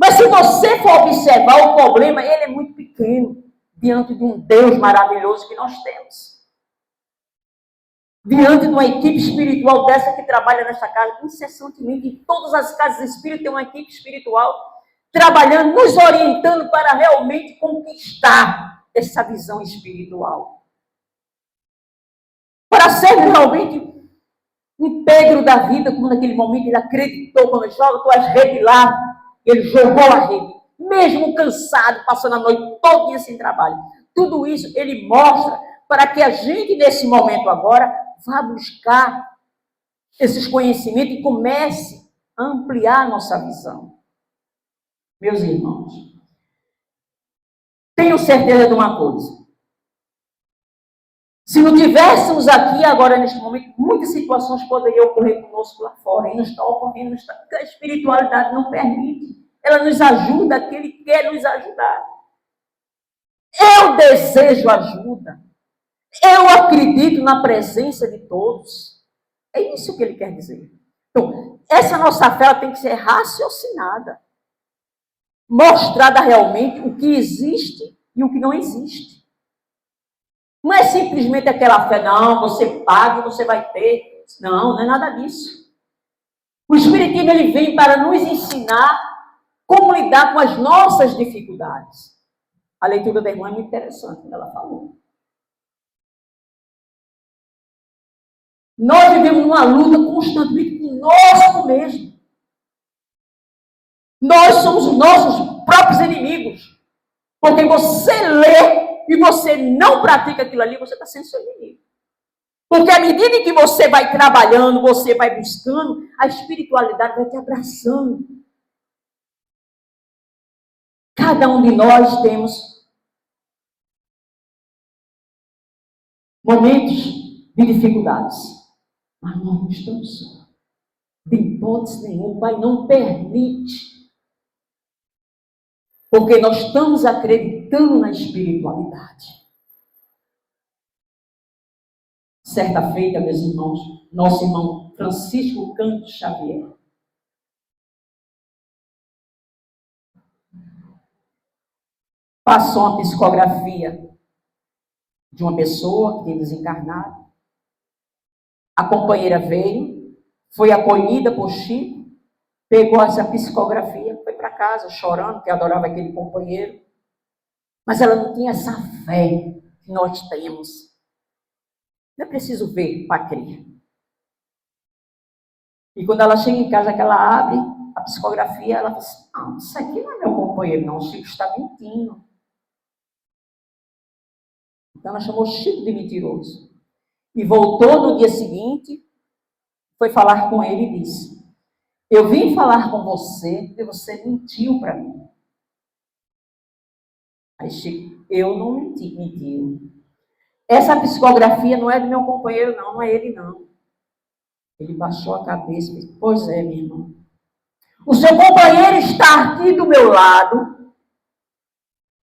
Mas se você for observar o problema, ele é muito pequeno diante de um Deus maravilhoso que nós temos. Diante de uma equipe espiritual dessa que trabalha nesta casa, incessantemente, em todas as casas espíritas tem uma equipe espiritual trabalhando, nos orientando para realmente conquistar essa visão espiritual. Para ser realmente um Pedro da vida, como naquele momento ele acreditou, quando joga tuas redes lá, ele jogou a rede, mesmo cansado, passando a noite todinha sem trabalho. Tudo isso ele mostra para que a gente, nesse momento agora, vá buscar esses conhecimentos e comece a ampliar a nossa visão. Meus irmãos, tenho certeza de uma coisa. Se não tivéssemos aqui agora, neste momento, muitas situações poderiam ocorrer conosco lá fora. E não está ocorrendo, porque a espiritualidade não permite. Ela nos ajuda, aquele que quer nos ajudar. Eu desejo ajuda. Eu acredito na presença de todos. É isso que ele quer dizer. Então, essa nossa fé tem que ser raciocinada. Mostrada realmente o que existe e o que não existe. Não é simplesmente aquela fé, não, você paga e você vai ter. Não, não é nada disso. O Espiritismo ele vem para nos ensinar como lidar com as nossas dificuldades. A leitura da irmã é muito interessante, quando ela falou. Nós vivemos uma luta constantemente conosco mesmo. Nós somos os nossos próprios inimigos. Porque você lê e você não pratica aquilo ali, você está sendo seu inimigo. Porque à medida em que você vai trabalhando, você vai buscando, a espiritualidade vai te abraçando. Cada um de nós temos momentos de dificuldades. Mas nós não estamos só. De hipótese nenhuma, o Pai não permite. Porque nós estamos acreditando na espiritualidade. Certa feita, meus irmãos, nosso irmão Francisco Canto Xavier passou uma psicografia de uma pessoa que tem desencarnado. A companheira veio, foi acolhida por Chico, pegou essa psicografia, foi para casa chorando, que adorava aquele companheiro. Mas ela não tinha essa fé que nós temos. Não é preciso ver para crer. E quando ela chega em casa, que ela abre a psicografia, ela fala assim, não, isso aqui não é meu companheiro, não, o Chico está mentindo. Então ela chamou Chico de mentiroso. E voltou no dia seguinte, foi falar com ele e disse, eu vim falar com você porque você mentiu para mim. Aí Chico, eu não mentiu. Essa psicografia não é do meu companheiro, não é ele, não. Ele baixou a cabeça e disse, pois é, minha irmã. O seu companheiro está aqui do meu lado,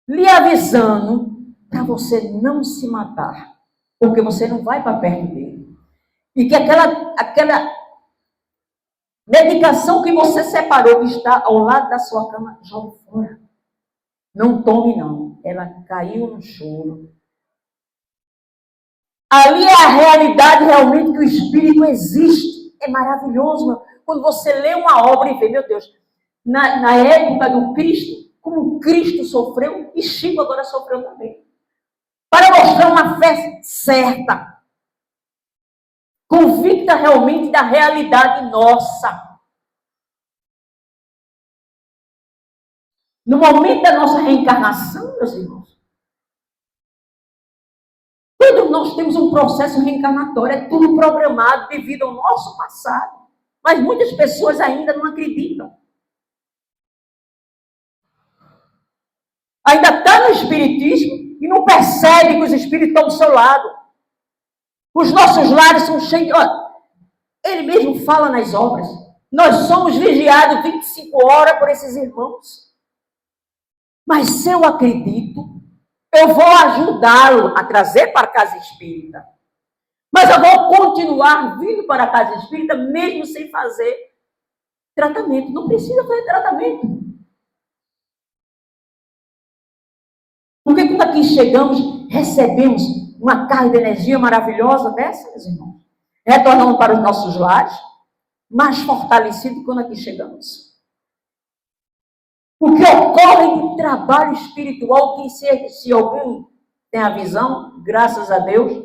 lhe avisando para você não se matar, porque você não vai para perto dele. E que aquela medicação que você separou, que está ao lado da sua cama, jogue fora. Não tome, não. Ela caiu no choro. Ali é a realidade realmente que o Espírito existe. É maravilhoso, meu. Quando você lê uma obra e vê, meu Deus, na época do Cristo, como Cristo sofreu, e Chico agora sofreu também. Para mostrar uma fé certa, convicta realmente da realidade nossa. No momento da nossa reencarnação, meus irmãos, todos nós temos um processo reencarnatório, é tudo programado devido ao nosso passado. Mas muitas pessoas ainda não acreditam. Ainda está no espiritismo e não percebe que os espíritos estão do seu lado. Os nossos lares são cheios de... Olha, ele mesmo fala nas obras. Nós somos vigiados 25 horas por esses irmãos. Mas se eu acredito, eu vou ajudá-lo a trazer para a casa espírita. Mas eu vou continuar vindo para a casa espírita mesmo sem fazer tratamento. Não precisa fazer tratamento. Porque quando aqui chegamos, recebemos uma carga de energia maravilhosa dessa, meus irmãos. Retornamos para os nossos lares, mais fortalecidos quando aqui chegamos. O que ocorre de trabalho espiritual, que se alguém tem a visão, graças a Deus,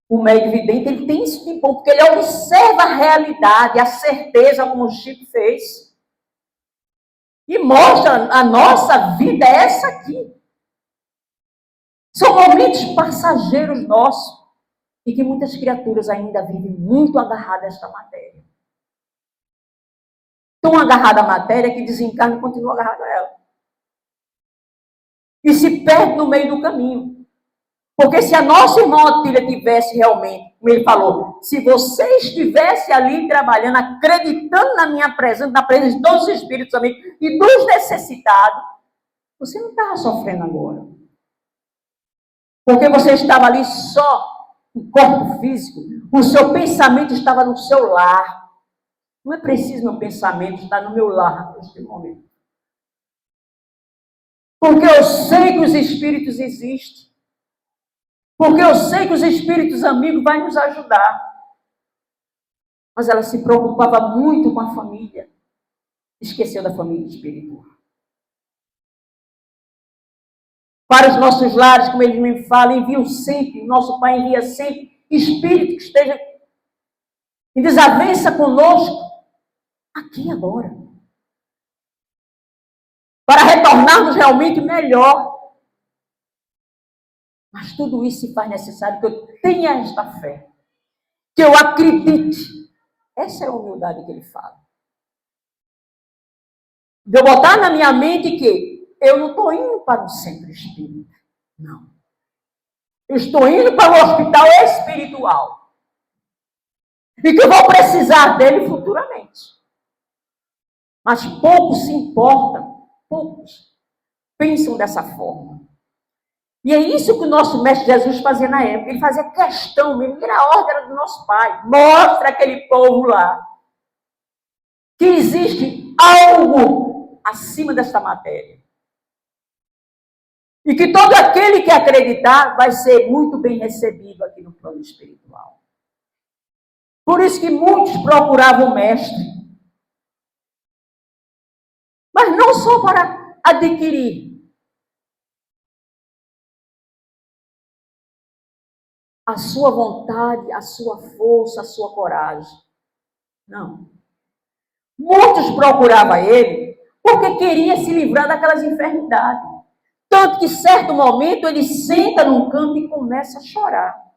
o médium vidente, ele tem isso de bom, porque ele observa a realidade, a certeza, como o Chico fez, e mostra a nossa vida, é essa aqui. São momentos passageiros nossos, e que muitas criaturas ainda vivem muito agarradas a esta matéria. Tão agarrada à matéria que desencarna e continua agarrada a ela. E se perde no meio do caminho. Porque se a nossa irmã Otília tivesse realmente, como ele falou, se você estivesse ali trabalhando, acreditando na minha presença, na presença de todos os espíritos amigos e dos necessitados, você não estava sofrendo agora. Porque você estava ali só no corpo físico, o seu pensamento estava no seu lar. Não é preciso meu pensamento estar no meu lar neste momento. Porque eu sei que os espíritos existem. Porque eu sei que os espíritos amigos vão nos ajudar. Mas ela se preocupava muito com a família. Esqueceu da família espiritual. Para os nossos lares, como ele me fala, enviam sempre, nosso Pai envia sempre espírito que esteja em desavença conosco, aqui agora. Para retornarmos realmente melhor. Mas tudo isso se faz necessário que eu tenha esta fé. Que eu acredite. Essa é a humildade que ele fala. De eu botar na minha mente que eu não estou indo para o centro espírita. Não. Eu estou indo para o hospital espiritual. E que eu vou precisar dele futuramente. Mas poucos se importam. Poucos pensam dessa forma. E é isso que o nosso Mestre Jesus fazia na época. Ele fazia questão mesmo, era a ordem do nosso Pai. Mostra aquele povo lá que existe algo acima desta matéria. E que todo aquele que acreditar vai ser muito bem recebido aqui no plano espiritual. Por isso que muitos procuravam o Mestre. Mas não só para adquirir a sua vontade, a sua força, a sua coragem. Não. Muitos procuravam ele porque queria se livrar daquelas enfermidades. Tanto que, em certo momento, ele senta num canto e começa a chorar.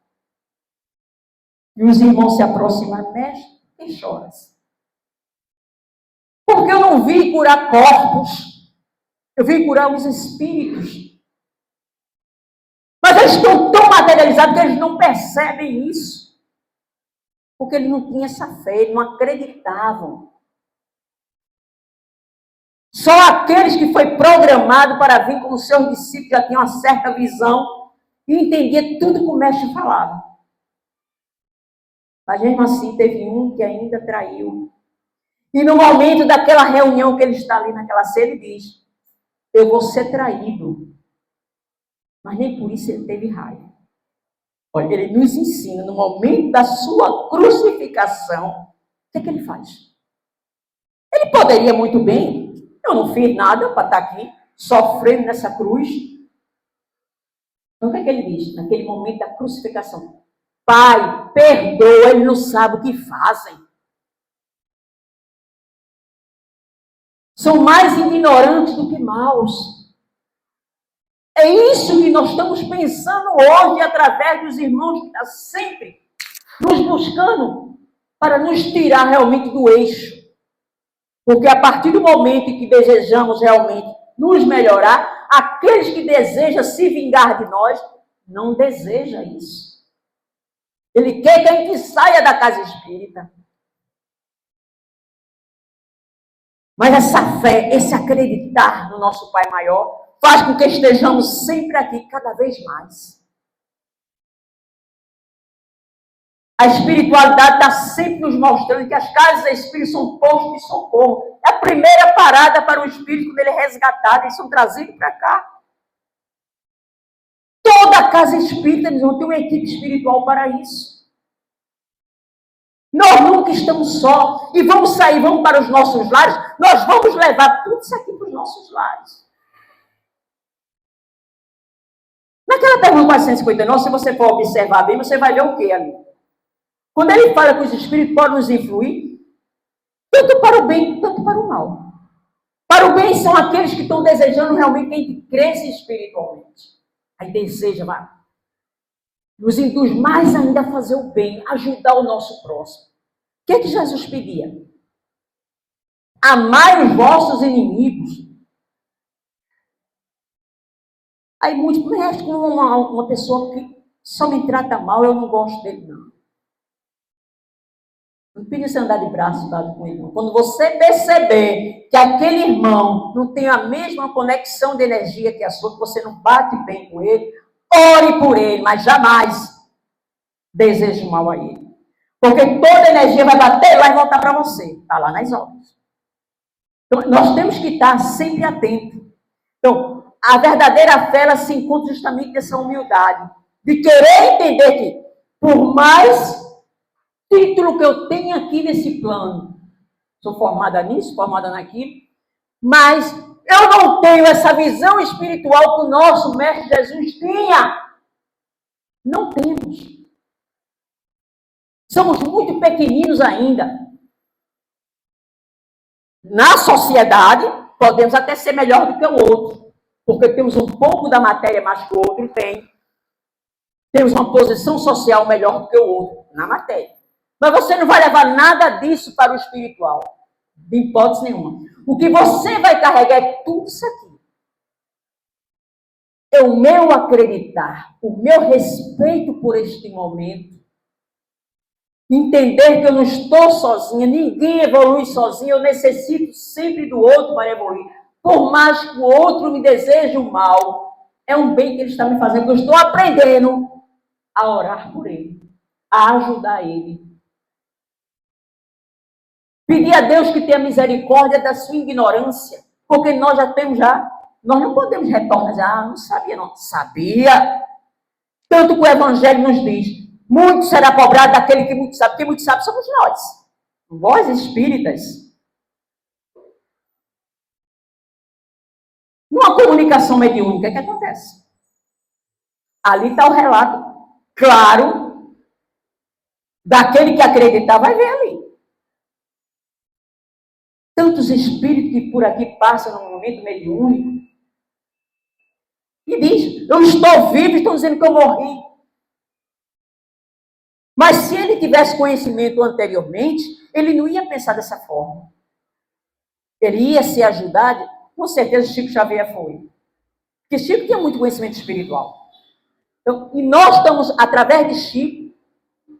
E os irmãos se aproximam, mestre, quem choras? Porque eu não vim curar corpos, eu vim curar os espíritos. Mas eles estão tão materializados que eles não percebem isso. Porque eles não tinham essa fé, eles não acreditavam. Só aqueles que foi programado para vir como seus discípulos já tinham uma certa visão e entendia tudo que o mestre falava. Mas mesmo assim teve um que ainda traiu. E no momento daquela reunião que ele está ali naquela ceia, ele diz, eu vou ser traído. Mas nem por isso ele teve raiva. Olha, ele nos ensina, no momento da sua crucificação, o que é que ele faz? Ele poderia muito bem, eu não fiz nada para estar aqui, sofrendo nessa cruz. Então, o que é que ele diz? Naquele momento da crucificação: Pai, perdoa, eles não sabem o que fazem. São mais ignorantes do que maus. É isso que nós estamos pensando hoje, através dos irmãos que estão sempre nos buscando para nos tirar realmente do eixo. Porque a partir do momento em que desejamos realmente nos melhorar, aqueles que desejam se vingar de nós, não desejam isso. Ele quer que a gente saia da casa espírita. Mas essa fé, esse acreditar no nosso Pai Maior, faz com que estejamos sempre aqui, cada vez mais. A espiritualidade está sempre nos mostrando que as casas espíritas são postos de socorro. É a primeira parada para o espírito, quando ele é resgatado, eles são trazidos para cá. Toda a casa espírita, eles vão ter uma equipe espiritual para isso. Nós nunca estamos só. E vamos sair, vamos para os nossos lares, nós vamos levar tudo isso aqui para os nossos lares. Naquela pergunta 459, se você for observar bem, você vai ver o que ali? Quando ele fala que os espíritos podem nos influir, tanto para o bem, tanto para o mal. Para o bem são aqueles que estão desejando realmente que a gente cresça espiritualmente. Aí deseja, vai. Nos induz mais ainda a fazer o bem, ajudar o nosso próximo. O que é que Jesus pedia? Amai os vossos inimigos. Aí muitos, mas como uma pessoa que só me trata mal, eu não gosto dele, não. Não precisa você andar de braço dado com ele, não. Quando você perceber que aquele irmão não tem a mesma conexão de energia que a sua, que você não bate bem com ele, ore por ele, mas jamais deseje mal a ele. Porque toda energia vai bater lá e voltar para você. Está lá nas obras. Então, nós temos que estar sempre atentos. Então, a verdadeira fé, ela se encontra justamente nessa humildade. De querer entender que, por mais título que eu tenho aqui nesse plano, sou formada nisso, formada naquilo, mas eu não tenho essa visão espiritual que o nosso Mestre Jesus tinha. Não temos. Somos muito pequeninos ainda. Na sociedade, podemos até ser melhor do que o outro, porque temos um pouco da matéria mais que o outro tem. Temos uma posição social melhor do que o outro na matéria. Mas você não vai levar nada disso para o espiritual, de hipótese nenhuma. O que você vai carregar é tudo isso aqui. É o meu acreditar, o meu respeito por este momento. Entender que eu não estou sozinha, ninguém evolui sozinho, eu necessito sempre do outro para evoluir. Por mais que o outro me deseje o mal, é um bem que ele está me fazendo, eu estou aprendendo a orar por ele, a ajudar ele. Pedir a Deus que tenha misericórdia da sua ignorância, porque nós nós não podemos retornar, não sabia não, sabia. Tanto que o Evangelho nos diz, muito será cobrado daquele que muito sabe, porque muito sabe somos nós, vós espíritas. Numa comunicação mediúnica, o que acontece? Ali está o relato claro daquele que acreditar, vai ver ali. Tantos espíritos que por aqui passam num momento mediúnico e diz, eu estou vivo, estão dizendo que eu morri. Mas se ele tivesse conhecimento anteriormente, ele não ia pensar dessa forma. Ele ia ser ajudado, com certeza Chico Xavier foi. Porque Chico tinha muito conhecimento espiritual. Então, e nós estamos, através de Chico,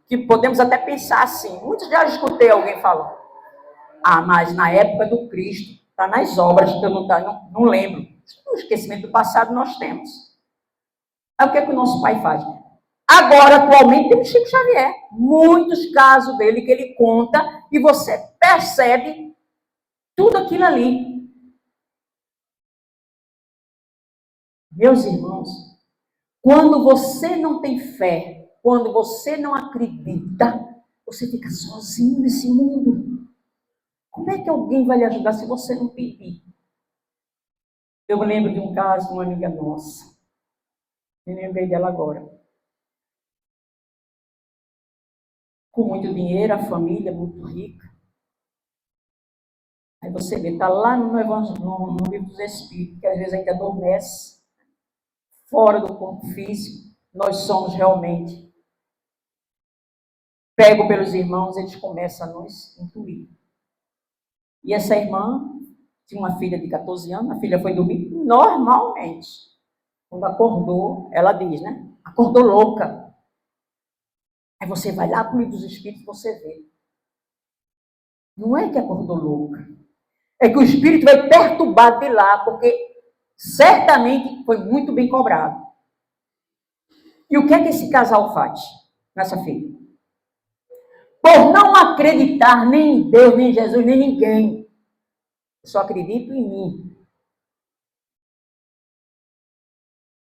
que podemos até pensar assim, muitos já escutei alguém falando, mas na época do Cristo, está nas obras, que eu não lembro. O esquecimento do passado nós temos. Aí o que é que o nosso pai faz? Agora, atualmente, temos Chico Xavier. Muitos casos dele que ele conta e você percebe tudo aquilo ali. Meus irmãos, quando você não tem fé quando você não acredita, você fica sozinho nesse mundo. Como é que alguém vai lhe ajudar se você não pedir? Eu me lembro de um caso de uma amiga nossa. Me lembrei dela agora. Com muito dinheiro, a família muito rica. Aí você vê, está lá no livro dos Espíritos, que às vezes ainda adormece, fora do corpo físico. Nós somos realmente pegos pelos irmãos, eles começam a nos intuir. E essa irmã tinha uma filha de 14 anos, a filha foi dormir normalmente. Quando acordou, ela diz, né? Acordou louca. Aí você vai lá para o livro dos Espíritos e você vê. Não é que acordou louca. É que o espírito vai perturbar de lá, porque certamente foi muito bem cobrado. E o que é que esse casal faz nessa filha? Por não acreditar nem em Deus, nem em Jesus, nem em ninguém. Eu só acredito em mim.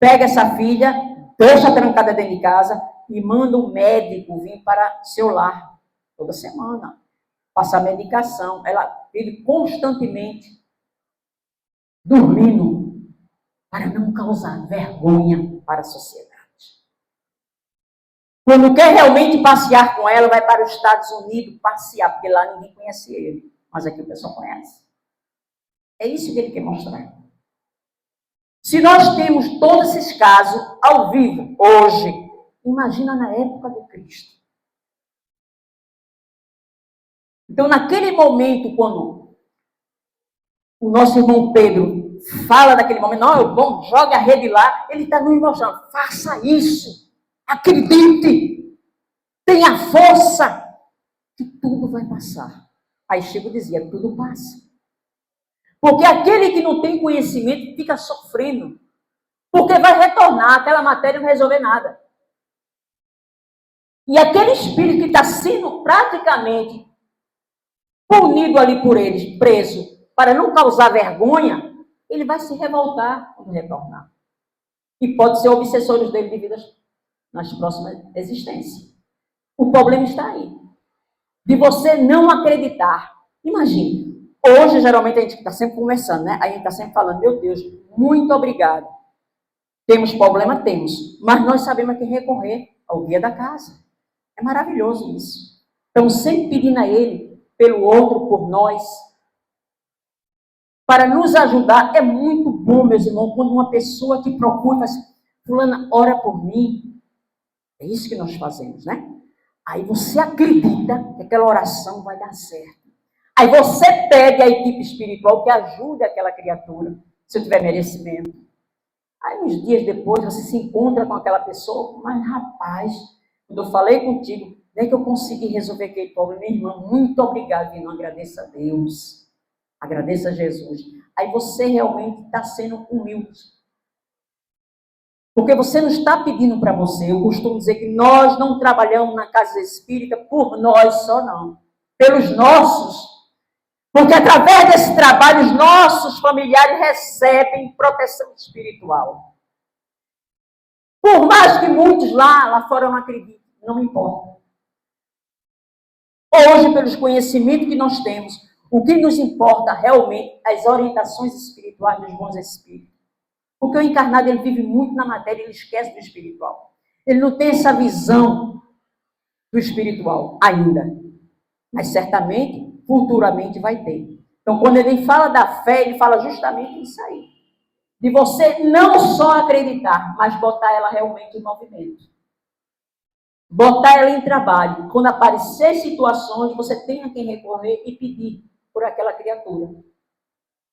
Pega essa filha, deixa trancada dentro de casa e manda o médico vir para seu lar toda semana. Passar medicação. Ela vive constantemente dormindo para não causar vergonha para a sociedade. Quando quer realmente passear com ela, vai para os Estados Unidos passear, porque lá ninguém conhece ele. Mas aqui o pessoal conhece. É isso que ele quer mostrar. Se nós temos todos esses casos ao vivo, hoje, imagina na época do Cristo. Então, naquele momento, quando o nosso irmão Pedro fala daquele momento, não, bom, joga a rede lá, ele está nos mostrando, faça isso, acredite, tenha força, que tudo vai passar. Aí Chico dizia, tudo passa. Porque aquele que não tem conhecimento fica sofrendo. Porque vai retornar, aquela matéria não resolver nada. E aquele espírito que está sendo praticamente punido ali por eles, preso, para não causar vergonha, ele vai se revoltar quando retornar. E pode ser obsessores dele de vidas nas próximas existências. O problema está aí. De você não acreditar. Imagine. Hoje, geralmente, a gente está sempre conversando, né? A gente está sempre falando, meu Deus, muito obrigado. Temos problema? Temos. Mas nós sabemos a quem recorrer ao guia da casa. É maravilhoso isso. Então, sempre pedindo a ele, pelo outro, por nós, para nos ajudar. É muito bom, meus irmãos, quando uma pessoa te procura e fala assim, fulana, ora por mim. É isso que nós fazemos, né? Aí você acredita que aquela oração vai dar certo. Aí você pede a equipe espiritual que ajude aquela criatura, se eu tiver merecimento. Aí uns dias depois você se encontra com aquela pessoa, mas rapaz, quando eu falei contigo, nem que eu consegui resolver aquele problema, minha irmã, muito obrigada, e não agradeça a Deus, agradeça a Jesus. Aí você realmente está sendo humilde. Porque você não está pedindo para você. Eu costumo dizer que nós não trabalhamos na casa espírita por nós só, não. Pelos nossos. Porque através desse trabalho, os nossos familiares recebem proteção espiritual. Por mais que muitos lá fora não acreditem, não me importa. Hoje, pelos conhecimentos que nós temos, o que nos importa realmente as orientações espirituais dos bons espíritos. Porque o encarnado, ele vive muito na matéria, ele esquece do espiritual. Ele não tem essa visão do espiritual ainda. Mas certamente, futuramente vai ter. Então, quando ele fala da fé, ele fala justamente isso aí. De você não só acreditar, mas botar ela realmente em movimento. Botar ela em trabalho. Quando aparecer situações, você tem a quem recorrer e pedir por aquela criatura.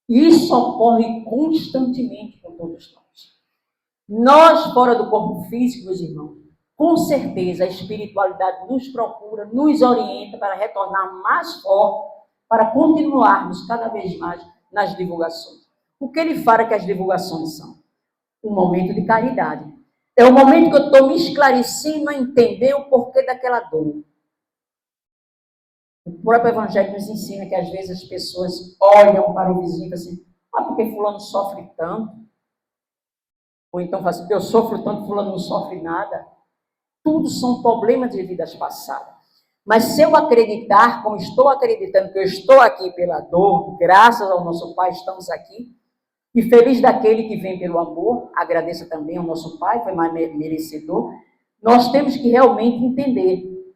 Isso ocorre constantemente com todos nós. Nós, fora do corpo físico, meus irmãos, com certeza a espiritualidade nos procura, nos orienta para retornar mais forte, para continuarmos cada vez mais nas divulgações. O que ele fala que as divulgações são? Um momento de caridade. É o momento que eu estou me esclarecendo a entender o porquê daquela dor. O próprio Evangelho nos ensina que às vezes as pessoas olham para o vizinho e dizem assim, porque fulano sofre tanto. Ou então fala assim, eu sofro tanto, fulano não sofre nada. tudo são problemas de vidas passadas. Mas se eu acreditar, como estou acreditando que eu estou aqui pela dor, graças ao nosso Pai, estamos aqui, e feliz daquele que vem pelo amor, agradeça também ao nosso Pai, foi mais merecedor, nós temos que realmente entender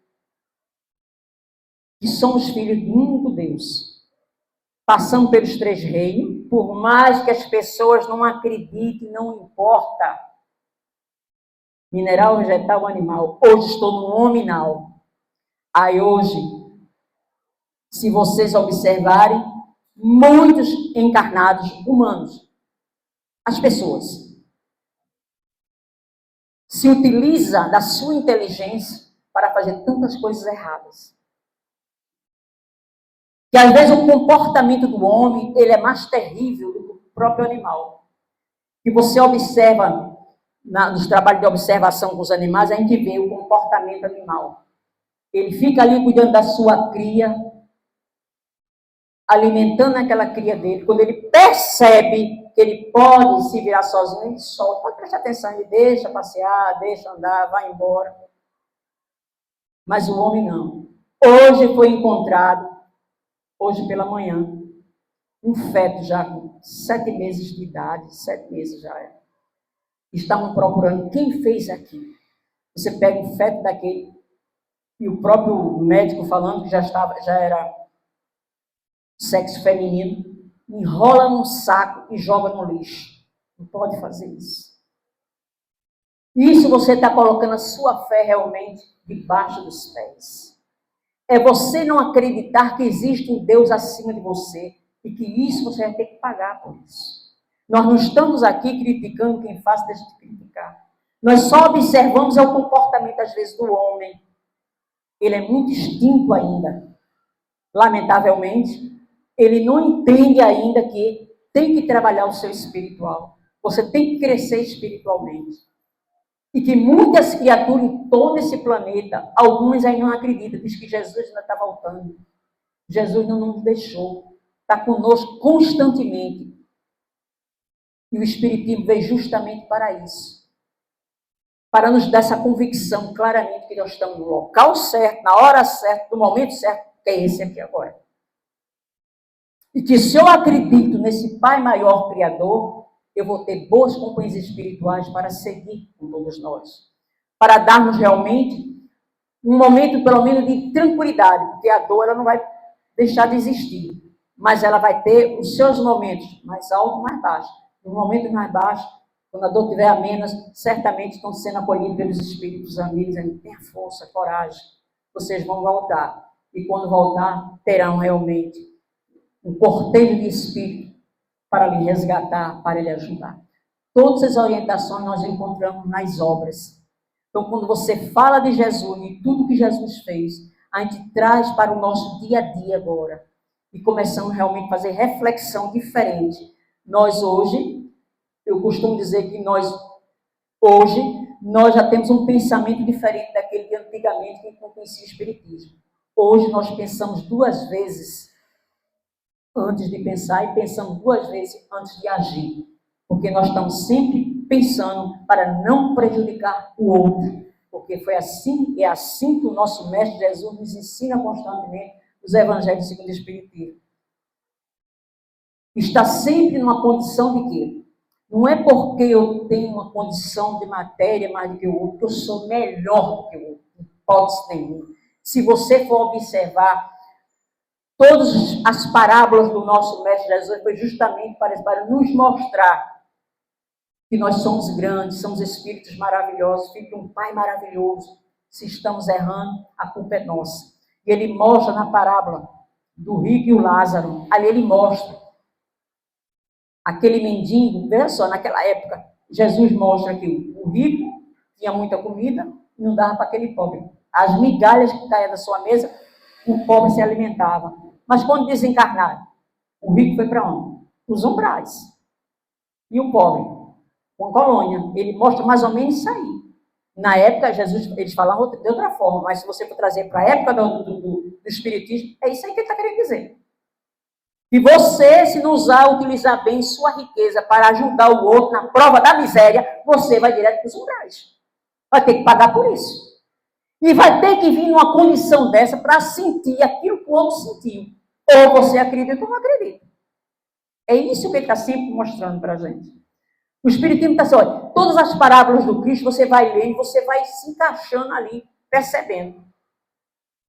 que somos filhos de um único Deus. Passamos pelos 3 reinos, por mais que as pessoas não acreditem, não importa. Mineral, vegetal, animal. Hoje estou no nominal. Aí hoje, se vocês observarem, muitos encarnados humanos, as pessoas, se utiliza da sua inteligência para fazer tantas coisas erradas. Que às vezes o comportamento do homem, ele é mais terrível do que o próprio animal. Que você observa, nos trabalhos de observação com os animais, a gente vê o comportamento animal. Ele fica ali cuidando da sua cria, alimentando aquela cria dele. Quando ele percebe que ele pode se virar sozinho, ele solta. Pode prestar atenção, ele deixa passear, deixa andar, vai embora. Mas o homem não. Hoje foi encontrado, hoje pela manhã, um feto já com 7 meses de idade, 7 meses já é. Estavam procurando quem fez aquilo. Você pega um feto daquele, e o próprio médico falando que já era sexo feminino, enrola num saco e joga no lixo. Não pode fazer isso. Isso você está colocando a sua fé realmente debaixo dos pés. É você não acreditar que existe um Deus acima de você e que isso você vai ter que pagar por isso. Nós não estamos aqui criticando quem faz, deixa de criticar. Nós só observamos o comportamento, às vezes, do homem. Ele é muito extinto ainda. Lamentavelmente, ele não entende ainda que tem que trabalhar o seu espiritual. Você tem que crescer espiritualmente. E que muitas criaturas em todo esse planeta, algumas ainda não acreditam, diz que Jesus ainda está voltando. Jesus não nos deixou. Está conosco constantemente. E o Espiritismo veio justamente para isso. Para nos dar essa convicção claramente que nós estamos no local certo, na hora certa, no momento certo, que é esse aqui agora. E que se eu acredito nesse Pai maior Criador, eu vou ter boas companhias espirituais para seguir com todos nós. Para darmos realmente um momento, pelo menos, de tranquilidade, porque a dor ela não vai deixar de existir, mas ela vai ter os seus momentos mais altos e mais baixos. No momento mais baixo, quando a dor estiver a menos, certamente estão sendo acolhidos pelos espíritos amigos, tenha força, coragem, vocês vão voltar. E quando voltar, terão realmente um cortejo de espírito para lhe resgatar, para lhe ajudar. Todas as orientações nós encontramos nas obras. Então, quando você fala de Jesus e tudo que Jesus fez, a gente traz para o nosso dia a dia agora. E começamos realmente a fazer reflexão diferente. Nós hoje, eu costumo dizer que hoje, nós já temos um pensamento diferente daquele de antigamente que não conhecia o Espiritismo. Hoje nós pensamos 2 vezes antes de pensar e pensamos 2 vezes antes de agir. Porque nós estamos sempre pensando para não prejudicar o outro. Porque foi assim, é assim que o nosso Mestre Jesus nos ensina constantemente os Evangelhos segundo o Espiritismo. Está sempre numa condição de quê? Não é porque eu tenho uma condição de matéria mais do que o outro, que eu sou melhor do que o outro. Não pode ser nenhum. Se você for observar, todas as parábolas do nosso Mestre Jesus foi justamente para nos mostrar que nós somos grandes, somos espíritos maravilhosos, filho de um Pai maravilhoso. Se estamos errando, a culpa é nossa. E ele mostra na parábola do rico e o Lázaro, ali ele mostra aquele mendigo, veja só, naquela época, Jesus mostra que o rico tinha muita comida e não dava para aquele pobre. As migalhas que caíam da sua mesa, o pobre se alimentava. Mas quando desencarnaram, o rico foi para onde? Os umbrais. E o pobre? Uma colônia. Ele mostra mais ou menos isso aí. Na época, Jesus, eles falavam de outra forma, mas se você for trazer para a época do Espiritismo, é isso aí que ele está querendo dizer. E você, se não utilizar bem sua riqueza para ajudar o outro na prova da miséria, você vai direto para os umbrais. Vai ter que pagar por isso. E vai ter que vir numa condição dessa para sentir aquilo que o outro sentiu. Ou você acredita ou não acredita. É isso que ele está sempre mostrando para a gente. O Espiritismo está assim, olha, todas as parábolas do Cristo você vai lendo, você vai se encaixando ali, percebendo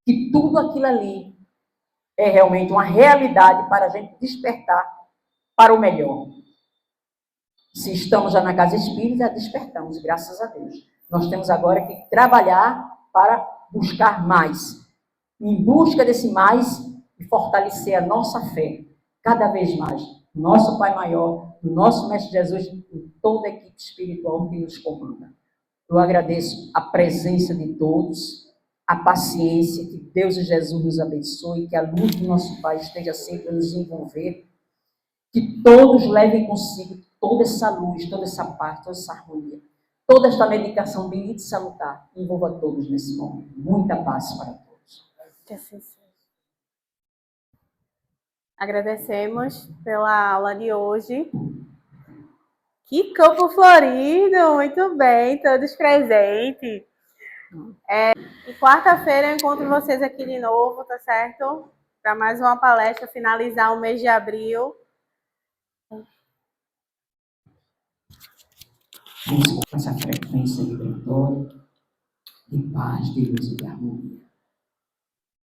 que tudo aquilo ali é realmente uma realidade para a gente despertar para o melhor. Se estamos já na casa espírita, despertamos, graças a Deus. Nós temos agora que trabalhar para buscar mais. Em busca desse mais e fortalecer a nossa fé, cada vez mais. Nosso Pai Maior, o nosso Mestre Jesus e toda a equipe espiritual que nos comanda. Eu agradeço a presença de todos, a paciência, que Deus e Jesus nos abençoe, que a luz do nosso Pai esteja sempre a nos envolver, que todos levem consigo toda essa luz, toda essa paz, toda essa harmonia, toda esta medicação bendita e salutar, envolva todos nesse momento. Muita paz para todos. Que assim seja. Agradecemos pela aula de hoje. Que campo florido! Muito bem, todos presentes. E quarta-feira eu encontro vocês aqui de novo, tá certo? Para mais uma palestra, finalizar o mês de abril. Vamos com essa frequência vibratória de paz, de luz e de harmonia.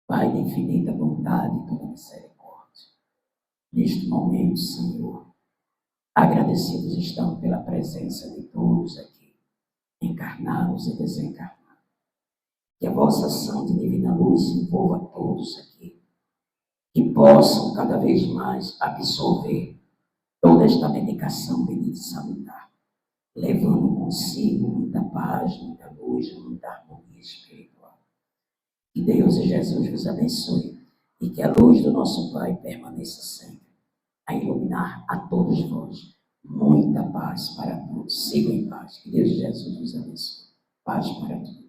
Pai de infinita bondade e toda misericórdia, neste momento, Senhor, agradecidos estamos pela presença de todos aqui, encarnados e desencarnados. Que a vossa ação de divina luz envolva todos aqui, que possam cada vez mais absorver toda esta medicação bendita e salutar, levando consigo muita paz, muita luz, muita harmonia espiritual. Que Deus e Jesus vos abençoe e que a luz do nosso Pai permaneça sempre a iluminar a todos vós. Muita paz para todos. Sigam em paz. Que Deus e Jesus vos abençoe. Paz para todos.